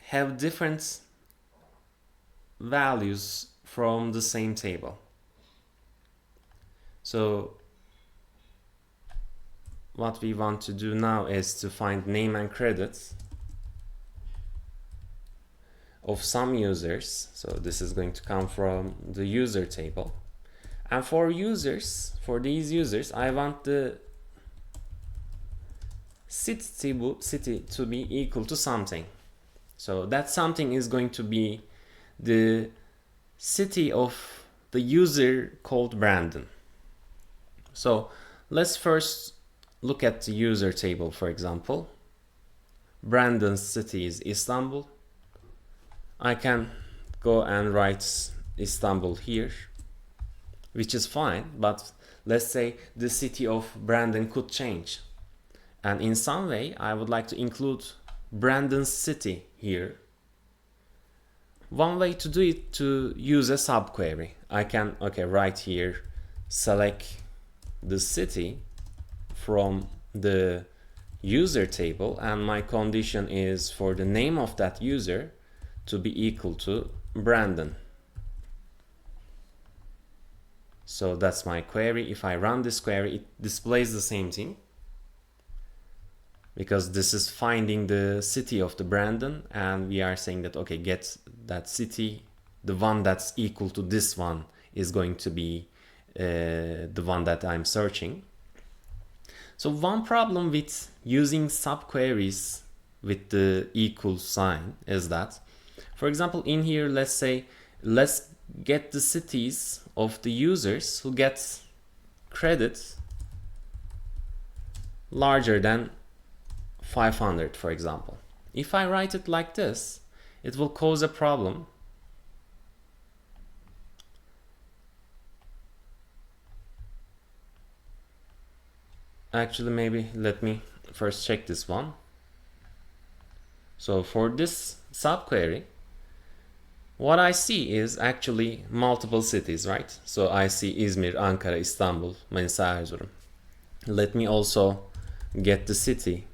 have different values from the same table. So what we want to do now is to find name and credit of some users. So this is going to come from the user table. And for these users, I want the city to be equal to something. So that something is going to be the city of the user called Brandon. So let's first look at the user table, for example. Brandon's city is Istanbul. I can go and write Istanbul here, which is fine, but let's say the city of Brandon could change. And in some way, I would like to include Brandon's city here. One way to do it, to use a subquery. I can, right here, select the city from the user table, and my condition is for the name of that user to be equal to Brandon. So that's my query. If I run this query, it displays the same thing, because this is finding the city of the Brandon, and we are saying that, okay, get that city, the one that's equal to this one is going to be the one that I'm searching. So one problem with using subqueries with the equal sign is that, for example, in here, let's get the cities of the users who get credit larger than 500, for example. If I write it like this, it will cause a problem. Actually, maybe let me first check this one. So for this subquery, what I see is actually multiple cities, right? So I see İzmir, Ankara, Istanbul, Manisa, Erzurum. Let me also get the city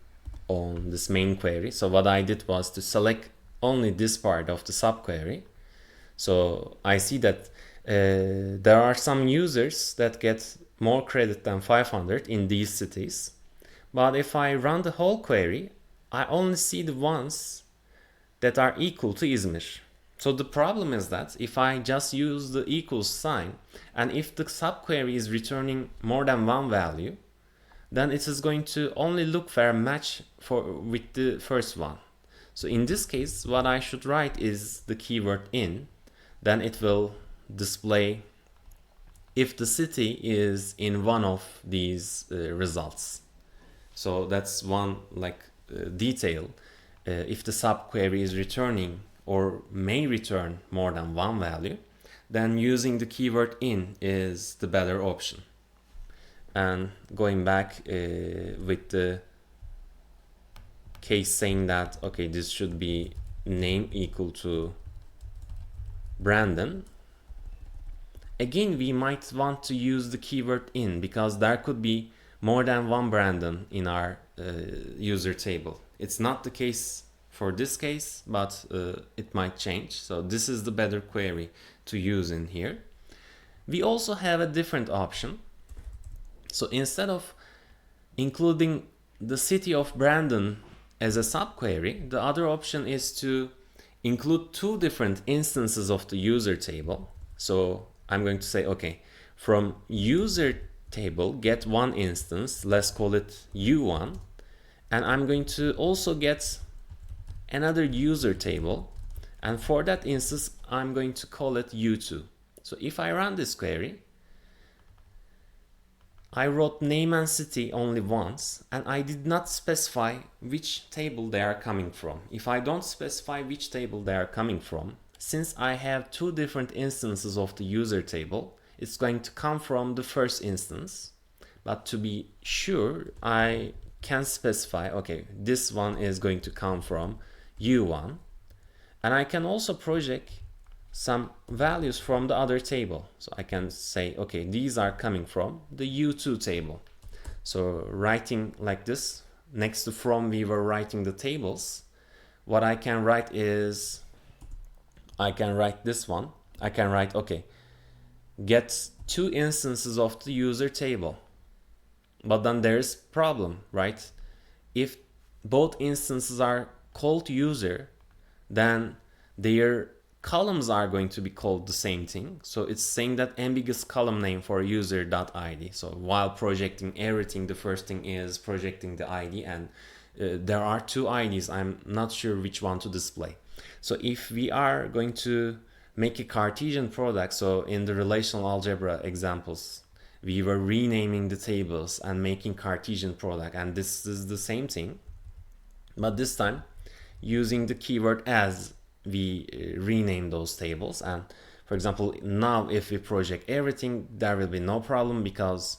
on this main query. So what I did was to select only this part of the subquery. So I see that there are some users that get more credit than 500 in these cities. But if I run the whole query, I only see the ones that are equal to İzmir. So the problem is that if I just use the equals sign, and if the subquery is returning more than one value, then it is going to only look for a match with the first one. So in this case, what I should write is the keyword in, then it will display if the city is in one of these results. So that's one detail. If the subquery is returning or may return more than one value, then using the keyword in is the better option. And going back with the case saying that, okay, this should be name equal to Brandon. Again, we might want to use the keyword in, because there could be more than one Brandon in our user table. It's not the case for this case, but it might change. So this is the better query to use in here. We also have a different option. So instead of including the city of Brandon as a subquery, the other option is to include two different instances of the user table. So I'm going to say, okay, from user table, get one instance, let's call it U1, and I'm going to also get another user table, and for that instance, I'm going to call it U2. So if I run this query, I wrote name and city only once, and I did not specify which table they are coming from. If I don't specify which table they are coming from, since I have two different instances of the user table, it's going to come from the first instance. But to be sure, I can specify, okay, this one is going to come from U1, and I can also project some values from the other table. So I can say, okay, these are coming from the U2 table. So writing like this, next to from, we were writing the tables. What I can write is, I can write this one. I can write, okay, get two instances of the user table. But then there's problem, right? If both instances are called user, then their columns are going to be called the same thing. So it's saying that ambiguous column name for user.id. So while projecting everything, the first thing is projecting the ID, and there are two IDs. I'm not sure which one to display. So if we are going to make a Cartesian product, so in the relational algebra examples, we were renaming the tables and making Cartesian product, and this is the same thing, but this time using the keyword as, we rename those tables. And for example, now if we project everything, there will be no problem, because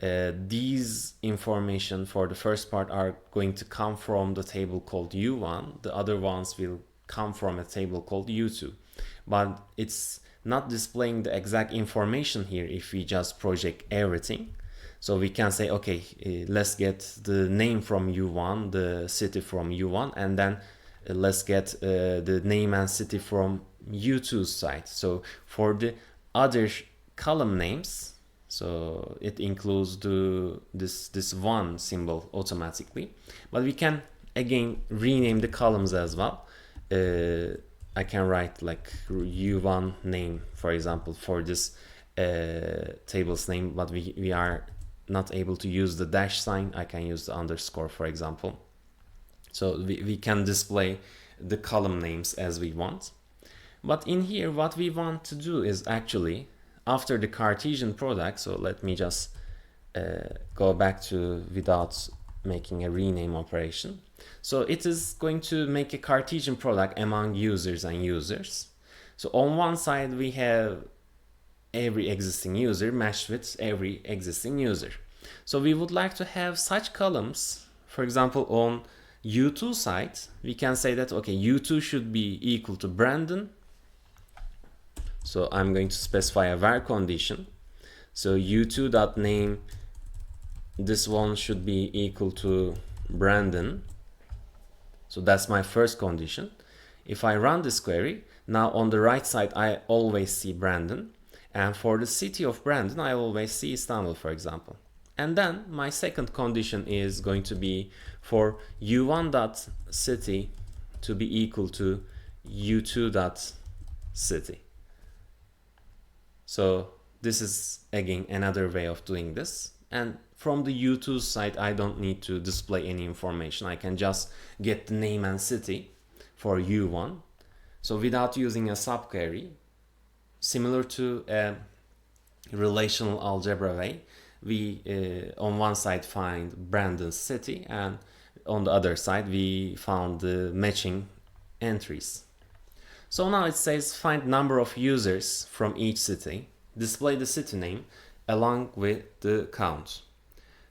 these information for the first part are going to come from the table called U1. The other ones will come from a table called U2. But it's not displaying the exact information here if we just project everything. So we can say, okay, let's get the name from U1, the city from U1, and then let's get the name and city from U2 side. So for the other column names, so it includes this one symbol automatically, but we can again rename the columns as well. I can write like U1 name, for example, for this table's name, but we are not able to use the dash sign. I can use the underscore, for example. So we can display the column names as we want. But in here, what we want to do is actually, after the Cartesian product, so let me just go back to without making a rename operation. So it is going to make a Cartesian product among users and users. So on one side, we have every existing user matched with every existing user. So we would like to have such columns. For example, on U2 side, we can say that, okay, U2 should be equal to Brandon. So I'm going to specify a var condition. So U2.name, this one should be equal to Brandon. So that's my first condition. If I run this query, now on the right side, I always see Brandon. And for the city of Brandon, I always see Istanbul, for example. And then my second condition is going to be for U1.city to be equal to U2.city. So this is again another way of doing this. And from the U2 side, I don't need to display any information. I can just get the name and city for U1. So without using a subquery, similar to a relational algebra way, we on one side find Brandon's city, and on the other side we found the matching entries. So now it says find number of users from each city, display the city name along with the count.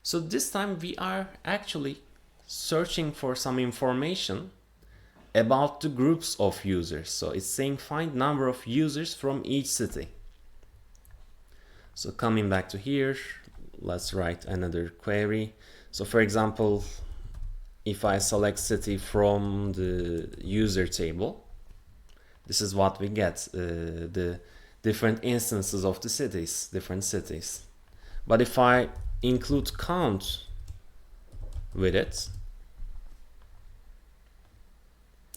So this time we are actually searching for some information about the groups of users. So it's saying find number of users from each city. So coming back to here, let's write another query. So for example, if I select city from the user table, this is what we get, the different instances of the cities, different cities. But if I include count with it,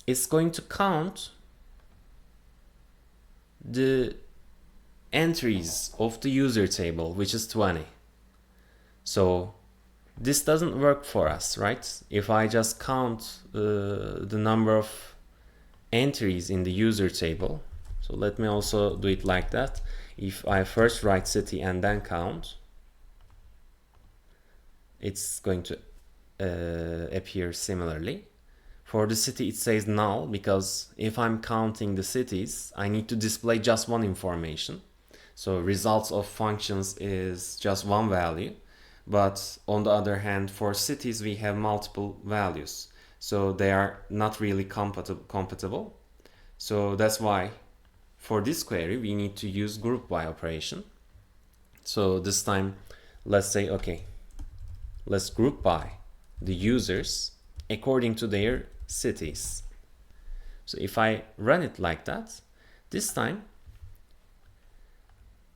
it's going to count the entries of the user table, which is 20. So this doesn't work for us, right? If I just count the number of entries in the user table, so let me also do it like that. If I first write city and then count, it's going to appear similarly. For the city, it says null, because if I'm counting the cities, I need to display just one information. So results of functions is just one value. But on the other hand, for cities, we have multiple values. So they are not really compatible. So that's why for this query, we need to use group by operation. So this time, let's say, okay, let's group by the users according to their cities. So if I run it like that, this time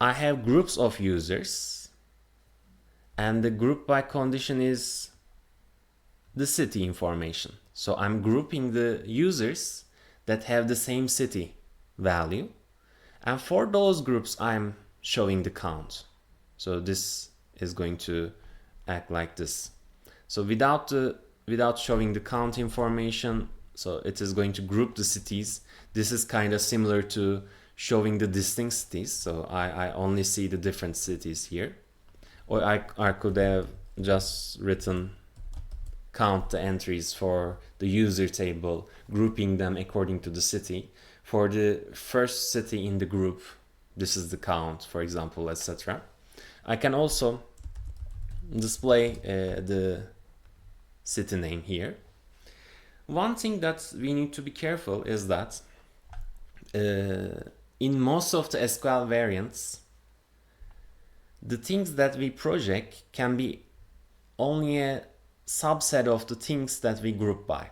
I have groups of users, and the group by condition is the city information. So I'm grouping the users that have the same city value, and for those groups I'm showing the count. So this is going to act like this. So without showing the count information, so it is going to group the cities. This is kind of similar to showing the distinct cities. So I only see the different cities here. Or I could have just written count the entries for the user table, grouping them according to the city. For the first city in the group, this is the count, for example, etc. I can also display the city name here. One thing that we need to be careful is that in most of the SQL variants, the things that we project can be only a subset of the things that we group by.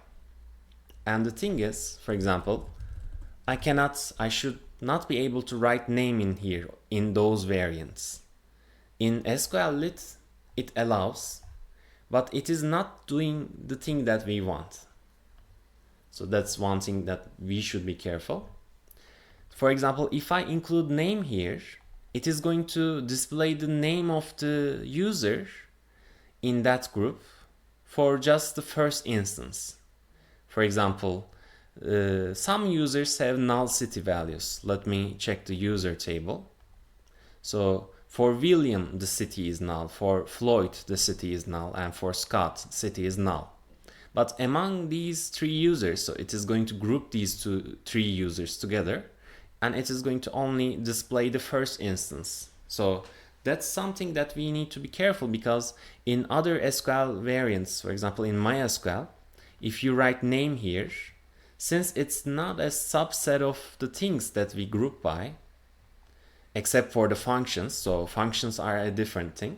And the thing is, for example, I should not be able to write name in here in those variants. In SQLite, it allows, but it is not doing the thing that we want. So that's one thing that we should be careful. For example, if I include name here, it is going to display the name of the user in that group for just the first instance. For example, some users have null city values. Let me check the user table. So for William, the city is null. For Floyd, the city is null. And for Scott, city is null. But among these three users, so it is going to group these three users together, and it is going to only display the first instance. So that's something that we need to be careful, because in other SQL variants, for example in MySQL, if you write name here, since it's not a subset of the things that we group by, except for the functions, so functions are a different thing.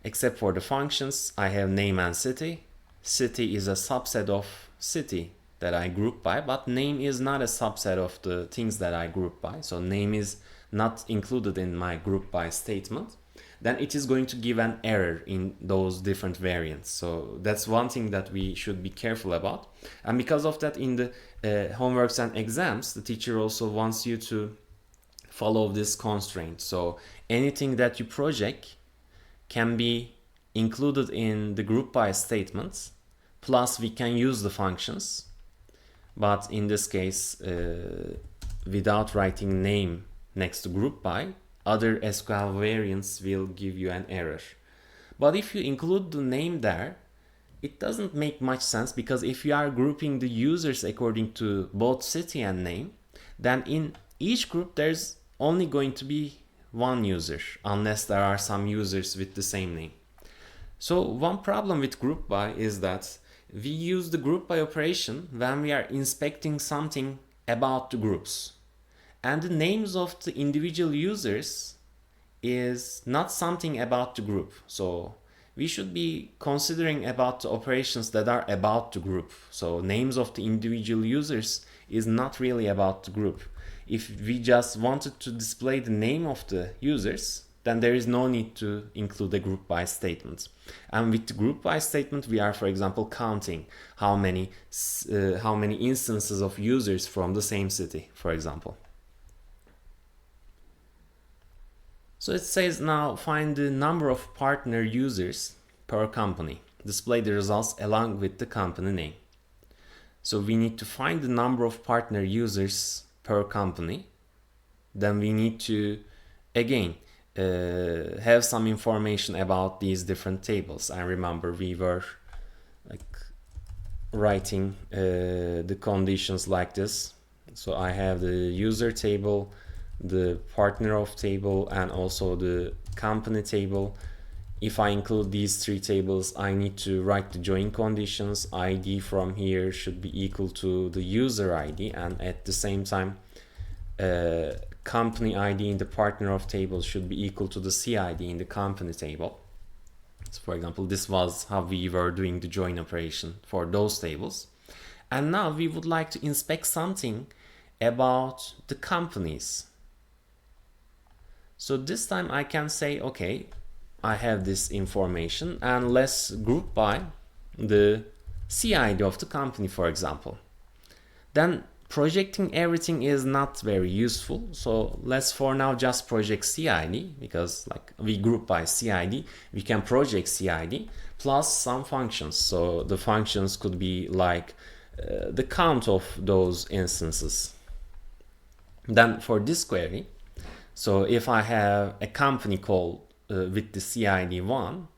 Except for the functions, I have name and city. City is a subset of city that I group by, but name is not a subset of the things that I group by. So name is not included in my group by statement. Then it is going to give an error in those different variants. So that's one thing that we should be careful about. And because of that, in the homeworks and exams, the teacher also wants you to follow this constraint. So anything that you project can be included in the group by statements, plus we can use the functions. But in this case, without writing name next to group by, other SQL variants will give you an error. But if you include the name there, it doesn't make much sense, because if you are grouping the users according to both city and name, then in each group there's only going to be one user, unless there are some users with the same name. So one problem with group by is that we use the group by operation when we are inspecting something about the groups. And the names of the individual users is not something about the group. So we should be considering about the operations that are about the group. So names of the individual users is not really about the group. If we just wanted to display the name of the users, then there is no need to include a group by statement. And with the group by statement, we are, for example, counting how many instances of users from the same city, for example. So it says now find the number of partner users per company. Display the results along with the company name. So we need to find the number of partner users per company. Then we need to, again, have some information about these different tables. I remember we were writing the conditions like this. So I have the user table, the partner of table, and also the company table. If I include these three tables, I need to write the join conditions. ID from here should be equal to the user ID, and at the same time company ID in the partner of table should be equal to the CID in the company table. So for example, this was how we were doing the join operation for those tables. And now we would like to inspect something about the companies. So this time I can say, okay, I have this information and let's group by the CID of the company, for example. Then projecting everything is not very useful. So let's for now just project CID, because like we group by CID, we can project CID plus some functions. So the functions could be like the count of those instances. Then for this query, so if I have a company called with the CID 1,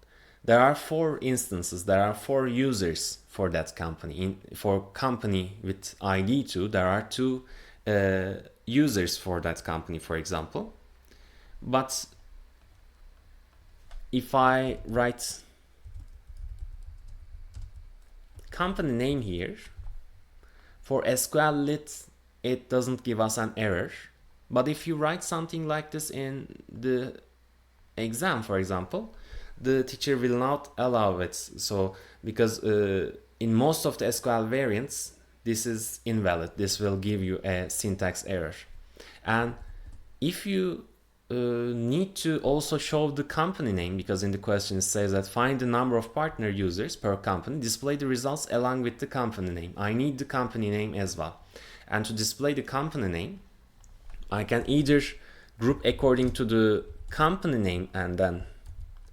there are 4 instances, there are 4 users for that company. For company with ID 2, there are 2 users for that company, for example. But if I write company name here, for SQLite, it doesn't give us an error. But if you write something like this in the exam, for example, the teacher will not allow it. So because in most of the SQL variants, this is invalid. This will give you a syntax error. And if you need to also show the company name, because in the question it says that find the number of partner users per company, display the results along with the company name. I need the company name as well. And to display the company name, I can either group according to the company name and then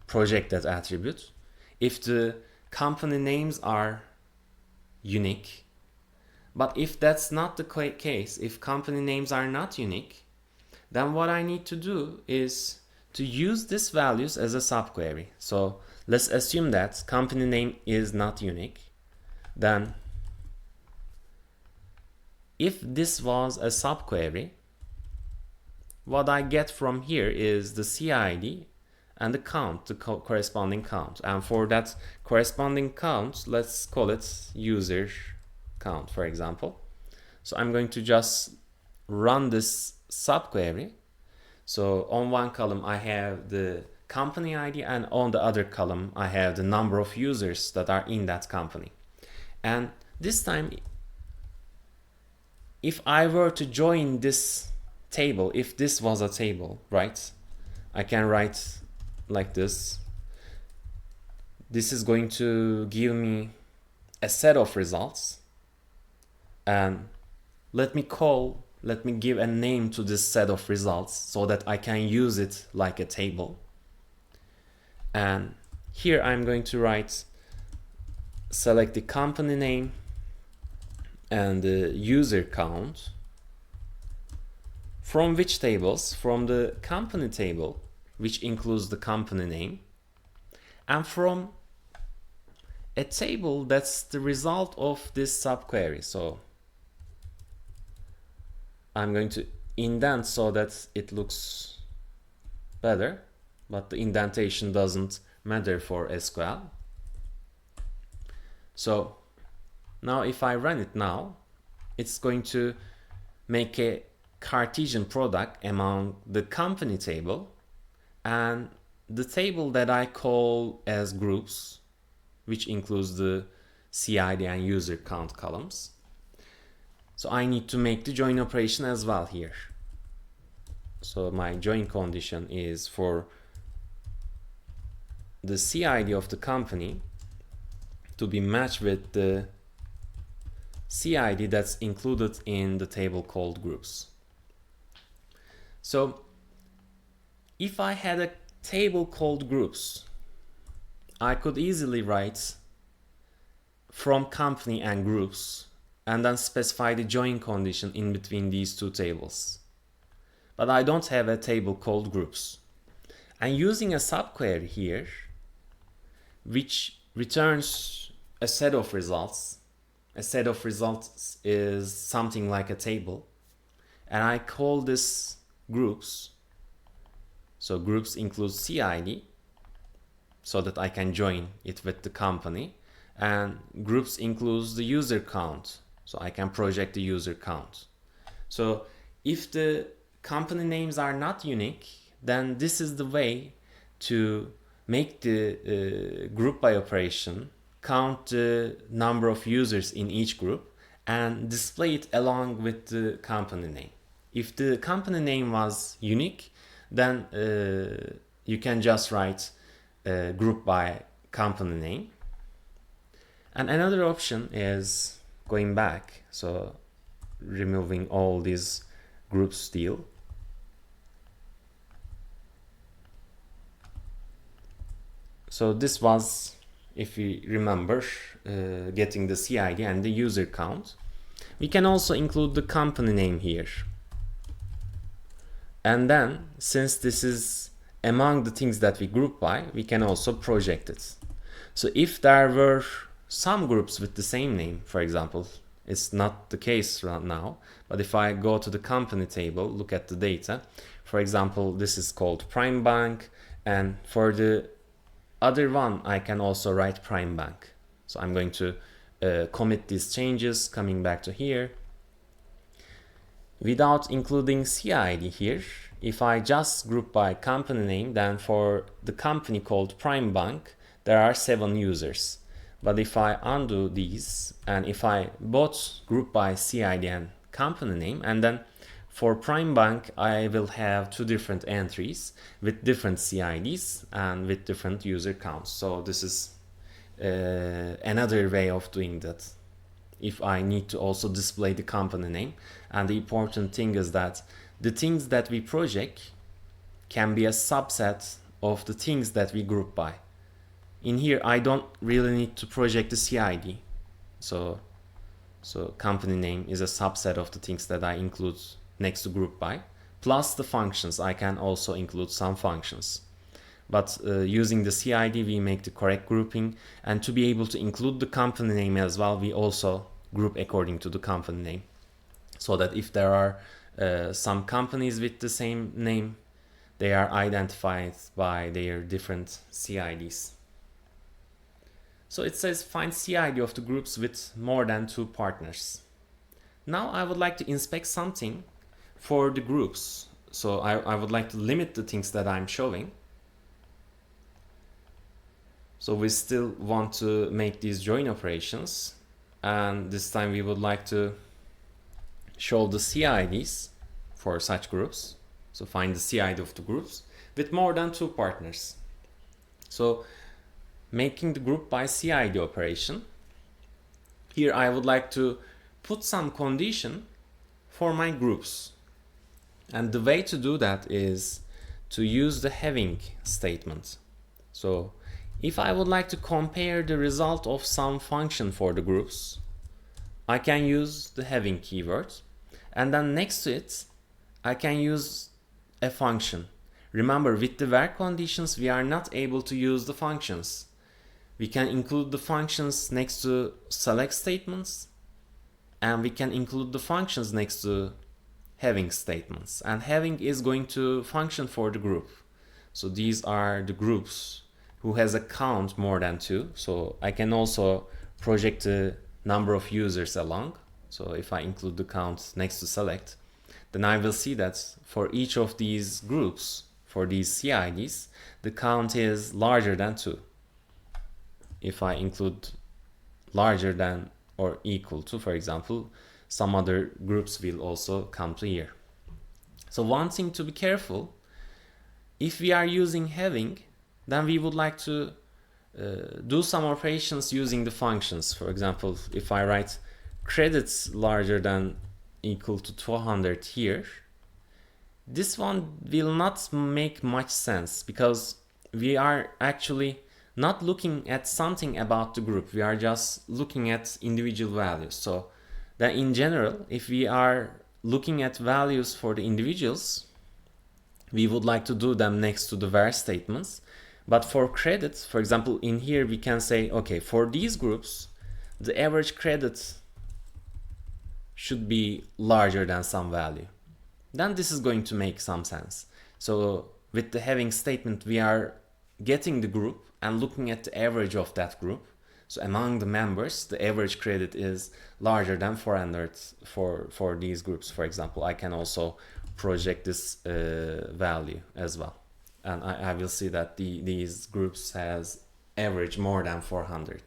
project that attribute. If the company names are unique, but if that's not the case, if company names are not unique, then what I need to do is to use these values as a subquery. So let's assume that company name is not unique. Then if this was a subquery, what I get from here is the CID and the count, the corresponding count. And for that corresponding count, let's call it user count, for example. So I'm going to just run this subquery. So on one column I have the company ID, and on the other column I have the number of users that are in that company. And this time, if I were to join this table, if this was a table, right, I can write like this. This is going to give me a set of results, and let me give a name to this set of results so that I can use it like a table. And here I'm going to write, select the company name and the user count. From which tables? From the company table, which includes the company name, and from a table that's the result of this subquery. So I'm going to indent so that it looks better, but the indentation doesn't matter for SQL. So Now if I run it now, it's going to make a Cartesian product among the company table and the table that I call as groups, which includes the CID and user count columns. So I need to make the join operation as well here. So my join condition is for the CID of the company to be matched with the CID that's included in the table called groups. So if I had a table called groups, I could easily write from company and groups and then specify the join condition in between these two tables. But I don't have a table called groups. And using a subquery here, which returns a set of results. A set of results is something like a table. And I call this groups. So groups include CID, so that I can join it with the company. And groups includes the user count, so I can project the user count. So if the company names are not unique, then this is the way to make the group by operation, count the number of users in each group, and display it along with the company name. If the company name was unique, then you can just write group by company name. And another option is going back, so removing all these groups still. So this was, if you remember, getting the CID and the user count. We can also include the company name here. And then, since this is among the things that we group by, we can also project it. So if there were some groups with the same name, for example, it's not the case right now, but if I go to the company table, look at the data, for example, this is called Prime Bank, and for the other one, I can also write Prime Bank. So I'm going to commit these changes, coming back to here. Without including CID here, if I just group by company name, then for the company called Prime Bank, there are 7 users. But if I undo these, and if I both group by CID and company name, and then for Prime Bank, I will have 2 different entries with different CIDs and with different user counts. So this is another way of doing that. If I need to also display the company name. And the important thing is that the things that we project can be a subset of the things that we group by. In here, I don't really need to project the CID. So company name is a subset of the things that I include next to group by. Plus the functions, I can also include some functions. But using the CID, we make the correct grouping. And to be able to include the company name as well, we also group according to the company name. So that if there are some companies with the same name, they are identified by their different CIDs. So it says find CID of the groups with more than 2 partners. Now I would like to inspect something for the groups. So I would like to limit the things that I'm showing. So we still want to make these join operations. And this time we would like to show the CIDs for such groups. So find the CID of the groups with more than 2 partners. So making the group by CID operation. Here I would like to put some condition for my groups. And the way to do that is to use the having statement. So if I would like to compare the result of some function for the groups, I can use the having keyword. And then next to it, I can use a function. Remember, with the where conditions, we are not able to use the functions. We can include the functions next to select statements, and we can include the functions next to having statements. And having is going to function for the group. So these are the groups who has a count more than 2. So I can also project the number of users along. So if I include the count next to select, then I will see that for each of these groups, for these CIDs, the count is larger than 2. If I include larger than or equal to, for example, some other groups will also come to here. So one thing to be careful, if we are using having, then we would like to do some operations using the functions. For example, if I write credits larger than equal to 200 here, this one will not make much sense because we are actually not looking at something about the group. We are just looking at individual values. So that in general, if we are looking at values for the individuals, we would like to do them next to the var statements. But for credits, for example, in here we can say, okay, for these groups, the average credit should be larger than some value. Then this is going to make some sense. So with the having statement, we are getting the group and looking at the average of that group. So among the members, the average credit is larger than 400 for these groups. For example, I can also project this value as well. And I will see that these groups has average more than 400.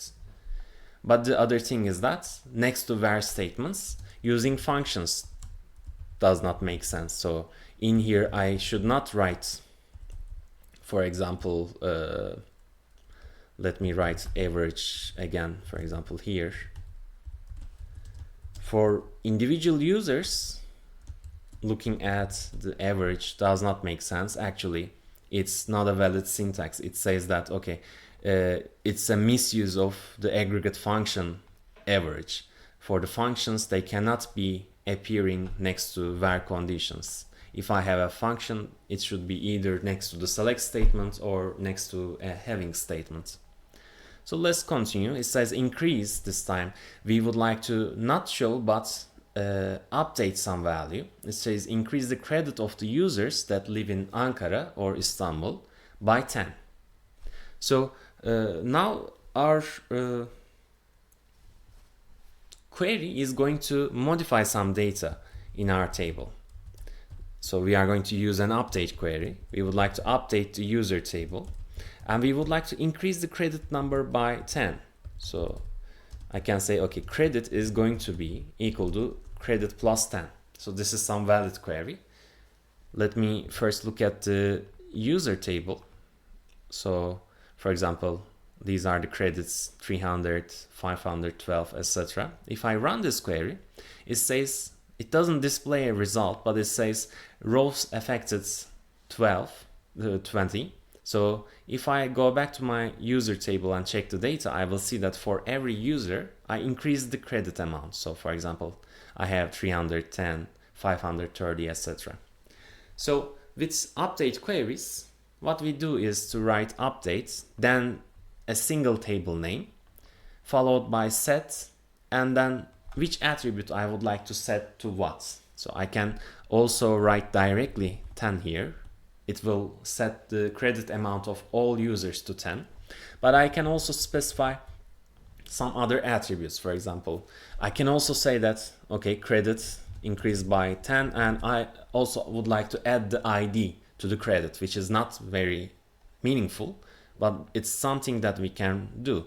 But the other thing is that next to var statements, using functions does not make sense. So in here, I should not write, for example, let me write average again, for example, here. For individual users, looking at the average does not make sense. Actually, it's not a valid syntax. It says that, okay, it's a misuse of the aggregate function average. For the functions, they cannot be appearing next to var conditions. If I have a function, it should be either next to the select statement or next to a having statement. So let's continue. It says increase this time. We would like to not show, but update some value. It says increase the credit of the users that live in Ankara or Istanbul by 10. So now our query is going to modify some data in our table. So we are going to use an update query. We would like to update the user table, and we would like to increase the credit number by 10. So I can say, okay, credit is going to be equal to credit plus 10. So this is some valid query. Let me first look at the user table. So for example, these are the credits 300, 512, etc. If I run this query, it says, it doesn't display a result, but it says rows affected 20. So if I go back to my user table and check the data, I will see that for every user, I increase the credit amount. So for example, I have 310, 530, etc. So with update queries, what we do is to write updates, then a single table name, followed by set, and then which attribute I would like to set to what. So I can also write directly 10 here. It will set the credit amount of all users to 10. But I can also specify some other attributes. For example, I can also say that, okay, credit increased by 10, and I also would like to add the ID to the credit, which is not very meaningful, but it's something that we can do.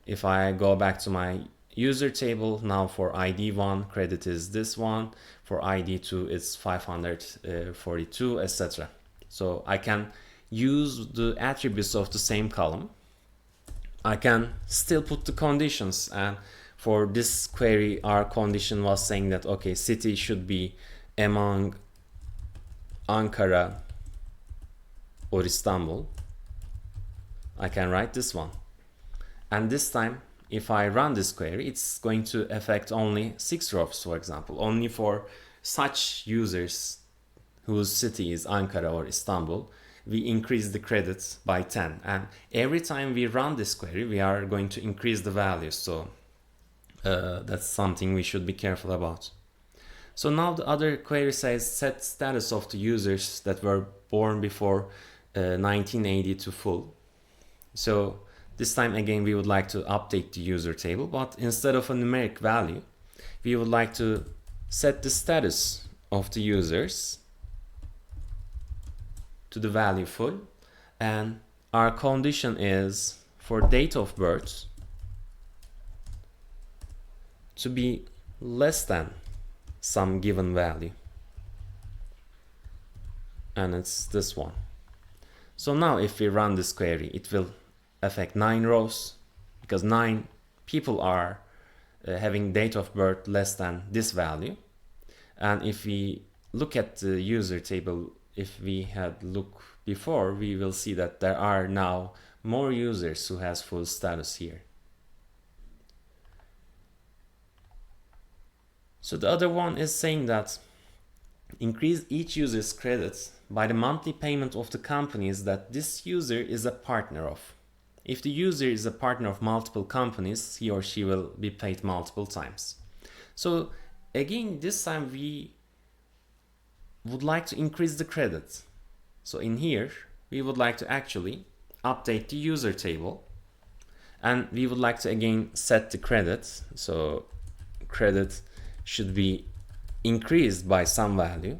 If I go back to my user table, now for ID1, credit is this one, for ID2, it's 542, etc. So I can use the attributes of the same column. I can still put the conditions, and for this query, our condition was saying that, okay, city should be among Ankara or Istanbul. I can write this one. And this time, if I run this query, it's going to affect only 6 rows, for example, only for such users whose city is Ankara or Istanbul. We increase the credits by 10. And every time we run this query, we are going to increase the value. So that's something we should be careful about. So now the other query says set status of the users that were born before 1980 to full. So This time again we would like to update the user table, but instead of a numeric value, we would like to set the status of the users to the value full, and our condition is for date of birth to be less than some given value, and it's this one. So now if we run this query, it will affect 9 rows because 9 people are having date of birth less than this value. And if we look at the user table, if we had looked before, we will see that there are now more users who has full status here. So the other one is saying that increase each user's credits by the monthly payment of the companies that this user is a partner of. If the user is a partner of multiple companies, he or she will be paid multiple times. So again, this time we would like to increase the credits. So in here, we would like to actually update the user table, and we would like to again set the credits. So credit should be increased by some value.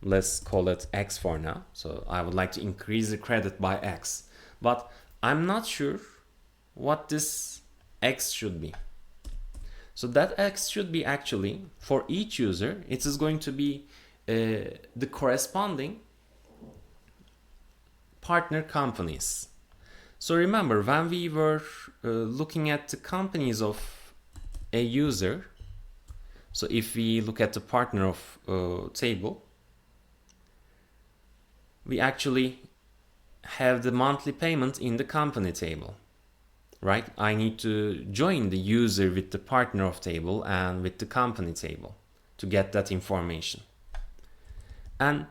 Let's call it X for now. So I would like to increase the credit by X, but I'm not sure what this X should be. So that X should be actually for each user, it is going to be the corresponding partner companies. So remember, when we were looking at the companies of a user, so if we look at the partner of table, we actually have the monthly payment in the company table, right? I need to join the user with the partner of table and with the company table to get that information. And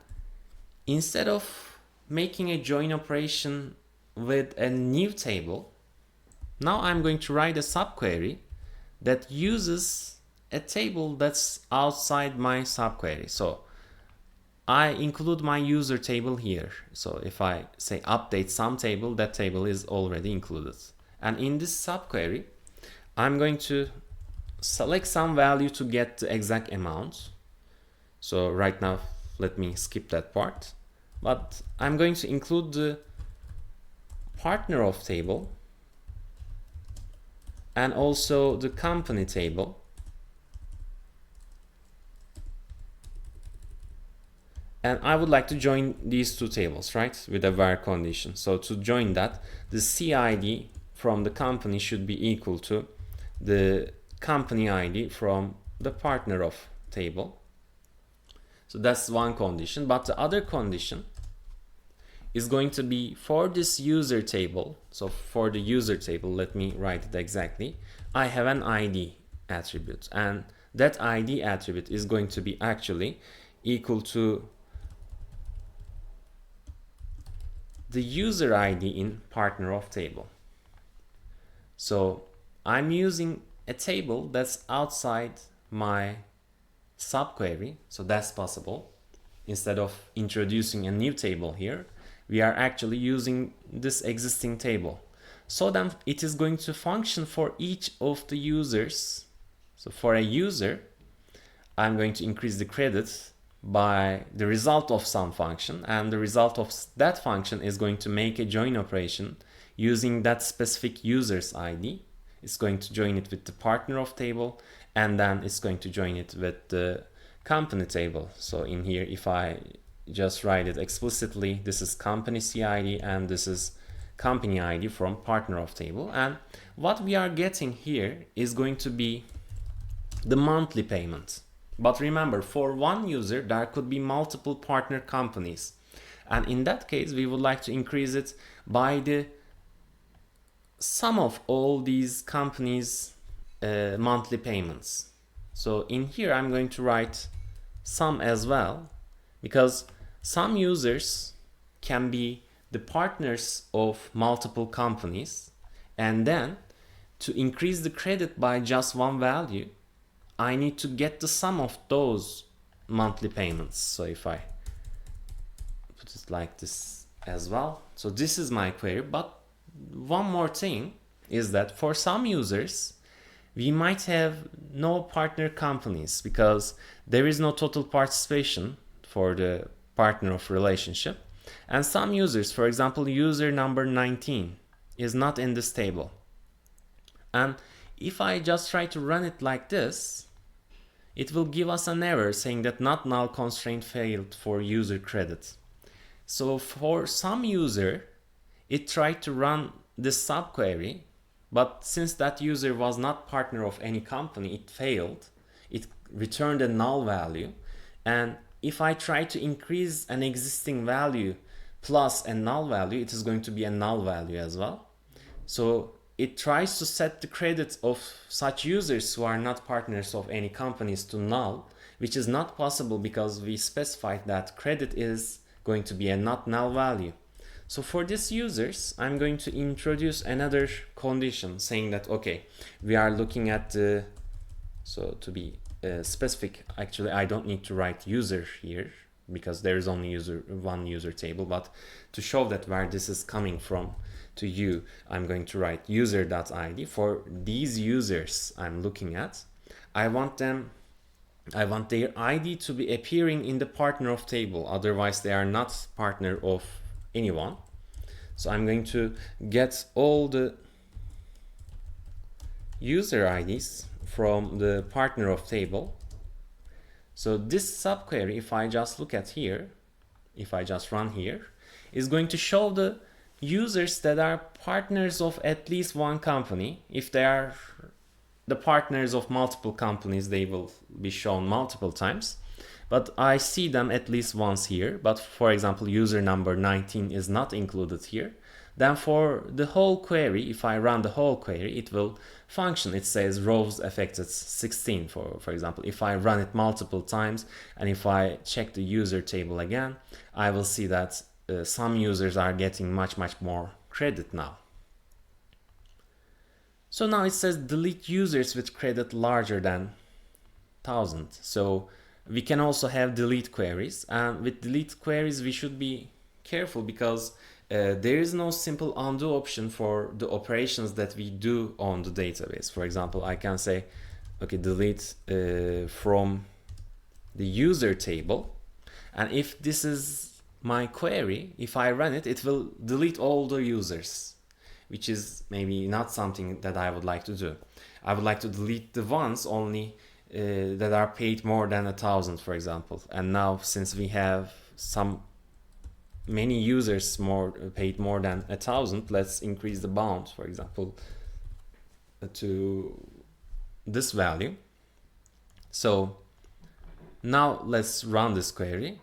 instead of making a join operation with a new table, now I'm going to write a subquery that uses a table that's outside my subquery. So I include my user table here. So if I say update some table, that table is already included. And in this subquery, I'm going to select some value to get the exact amount. So right now, let me skip that part. But I'm going to include the partner of table and also the company table. And I would like to join these two tables, right, with a var condition. So to join that, the CID from the company should be equal to the company ID from the partner of table. So that's one condition. But the other condition is going to be for this user table. So for the user table, let me write it exactly. I have an ID attribute, and that ID attribute is going to be actually equal to the user ID in partner of table. So I'm using a table that's outside my subquery, so that's possible. Instead of introducing a new table here, we are actually using this existing table. So then it is going to function for each of the users. So for a user, I'm going to increase the credit by the result of some function, and the result of that function is going to make a join operation using that specific user's ID. It's going to join it with the partner of table, and then it's going to join it with the company table. So in here, if I just write it explicitly, this is company CID and this is company ID from partner of table, and what we are getting here is going to be the monthly payment. But remember, for one user, there could be multiple partner companies. And in that case, we would like to increase it by the sum of all these companies' monthly payments. So in here, I'm going to write sum as well, because some users can be the partners of multiple companies. And then to increase the credit by just one value, I need to get the sum of those monthly payments. So if I put it like this as well, so this is my query, but one more thing is that for some users, we might have no partner companies because there is no total participation for the partner of relationship. And some users, for example, user number 19 is not in this table. And if I just try to run it like this, it will give us an error saying that not null constraint failed for user credit. So for some user, it tried to run this subquery, but since that user was not partner of any company, it failed. It returned a null value. And if I try to increase an existing value plus a null value, it is going to be a null value as well. So it tries to set the credit of such users who are not partners of any companies to null, which is not possible because we specified that credit is going to be a not null value. So for these users, I'm going to introduce another condition saying that, okay, we are looking at the, so to be specific, actually, I don't need to write user here because there is only one user table, but to show that where this is coming from to you, I'm going to write user.id. For these users I'm looking at, I want their ID to be appearing in the partner of table, otherwise they are not partner of anyone. So I'm going to get all the user IDs from the partner of table. So this subquery, if I just look at here, if I just run here, is going to show the users that are partners of at least one company. If they are the partners of multiple companies, they will be shown multiple times. But I see them at least once here. But for example, user number 19 is not included here. Then for the whole query, if I run the whole query, it will function. It says rows affected 16, for example. If I run it multiple times and if I check the user table again, I will see that some users are getting much more credit now. So now it says delete users with credit larger than 1000. So we can also have delete queries, and with delete queries we should be careful because there is no simple undo option for the operations that we do on the database. For example, I can say, okay, delete from the user table, and if this is my query, if I run it, it will delete all the users, which is maybe not something that I would like to do. I would like to delete the ones only that are paid more than 1000, for example. And now, since we have many users paid more than 1000, let's increase the bound, for example, to this value. So now let's run this query.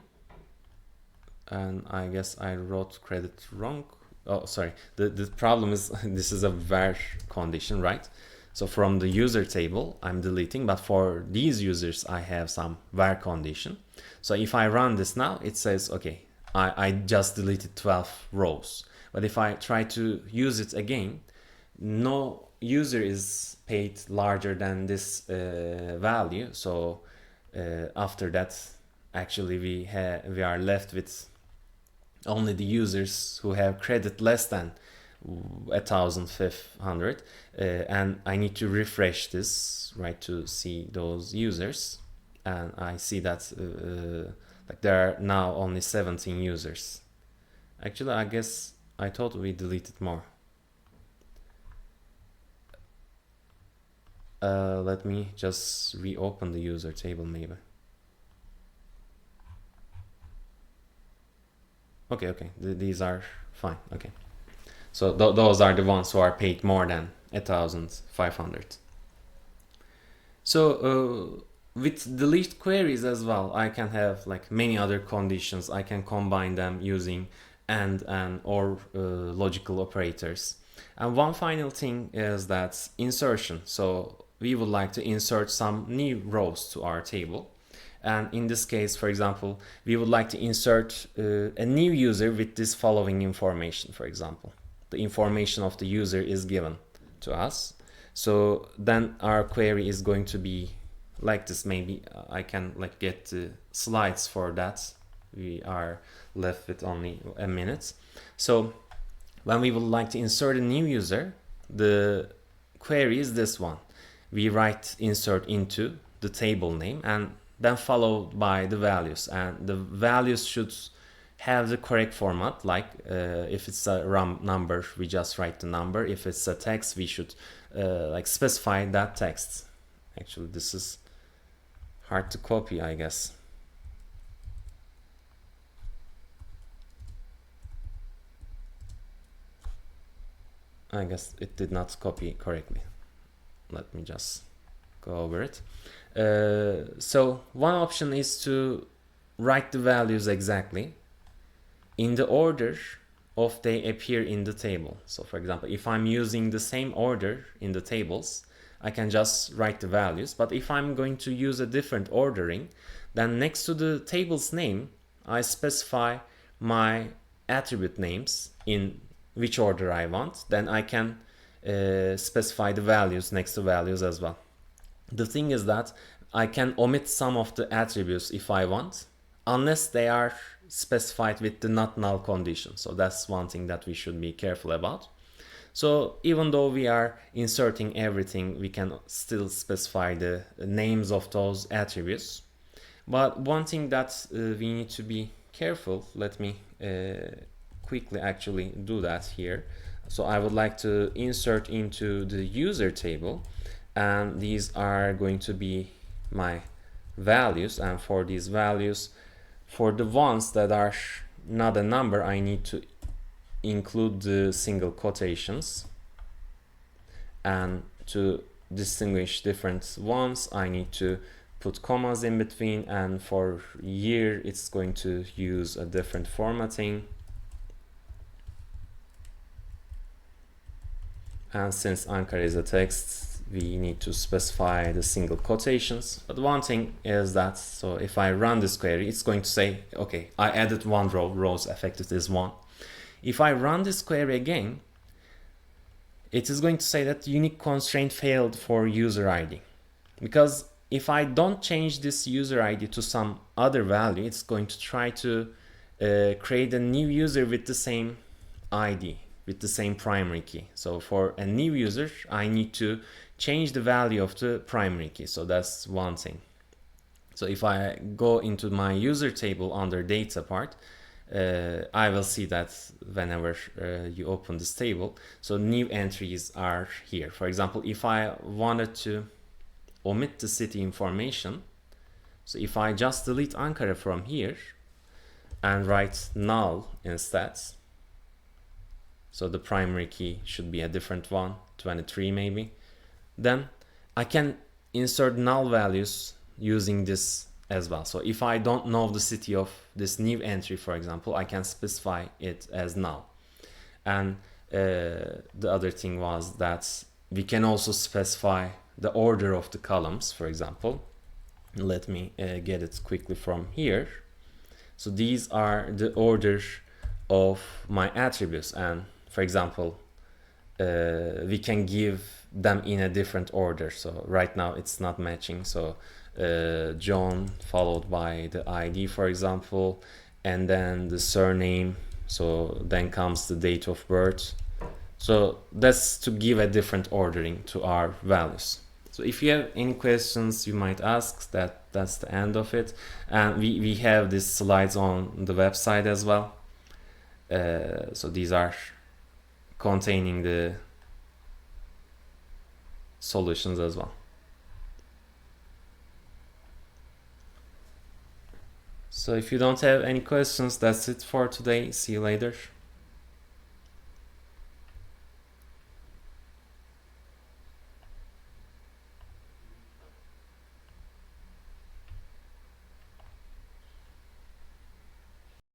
And I guess I wrote credit wrong. Oh, sorry. The problem is this is a var condition, right? So from the user table, I'm deleting, but for these users, I have some var condition. So if I run this now, it says, okay, I just deleted 12 rows. But if I try to use it again, no user is paid larger than this value. So after that, actually we are left with only the users who have credit less than 1500, and I need to refresh this, right, to see those users, and I see that like there are now only 17 users. Actually, I guess I thought we deleted more. Let me just reopen the user table maybe. Okay, these are fine. Okay, so those are the ones who are paid more than 1500. So with delete queries as well, I can have like many other conditions. I can combine them using and or logical operators. And one final thing is that insertion. So we would like to insert some new rows to our table. And in this case, for example, we would like to insert a new user with this following information, for example. The information of the user is given to us. So then our query is going to be like this. Maybe I can like get the slides for that. We are left with only a minute. So When we would like to insert a new user, the query is this one. We write insert into the table name and then followed by the values, and the values should have the correct format, like if it's a RAM number, we just write the number. If it's a text, we should like specify that text. Actually, this is hard to copy, I guess. I guess it did not copy correctly. Let me just go over it. So one option is to write the values exactly in the order of they appear in the table. So for example, if I'm using the same order in the tables, I can just write the values. But if I'm going to use a different ordering, then next to the table's name, I specify my attribute names in which order I want. Then I can specify the values next to values as well. The thing is that I can omit some of the attributes if I want, unless they are specified with the not null condition. So that's one thing that we should be careful about. So even though we are inserting everything, we can still specify the names of those attributes. But one thing that we need to be careful, let me quickly actually do that here. So I would like to insert into the user table, and these are going to be my values, and for these values, for the ones that are not a number, I need to include the single quotations, and to distinguish different ones I need to put commas in between, and for year it's going to use a different formatting. And since Ankara is a text, we need to specify the single quotations. But one thing is that, so if I run this query, it's going to say, okay, I added one row, rows affected is 1. If I run this query again, it is going to say that unique constraint failed for user ID. Because if I don't change this user ID to some other value, it's going to try to create a new user with the same ID, with the same primary key. So for a new user, I need to change the value of the primary key. So that's one thing. So if I go into my user table under data part, I will see that whenever you open this table, so new entries are here. For example, if I wanted to omit the city information, so if I just delete Ankara from here and write null instead, so the primary key should be a different one, 23 maybe, then I can insert null values using this as well. So if I don't know the city of this new entry, for example, I can specify it as null. And the other thing was that we can also specify the order of the columns, for example. Let me get it quickly from here. So these are the order of my attributes, and for example, we can give them in a different order. So right now it's not matching. So John followed by the ID, for example, and then the surname. So then comes the date of birth. So that's to give a different ordering to our values. So if you have any questions you might ask, that's the end of it. And we have these slides on the website as well. So these are containing the solutions as well. So if you don't have any questions, that's it for today. See you later.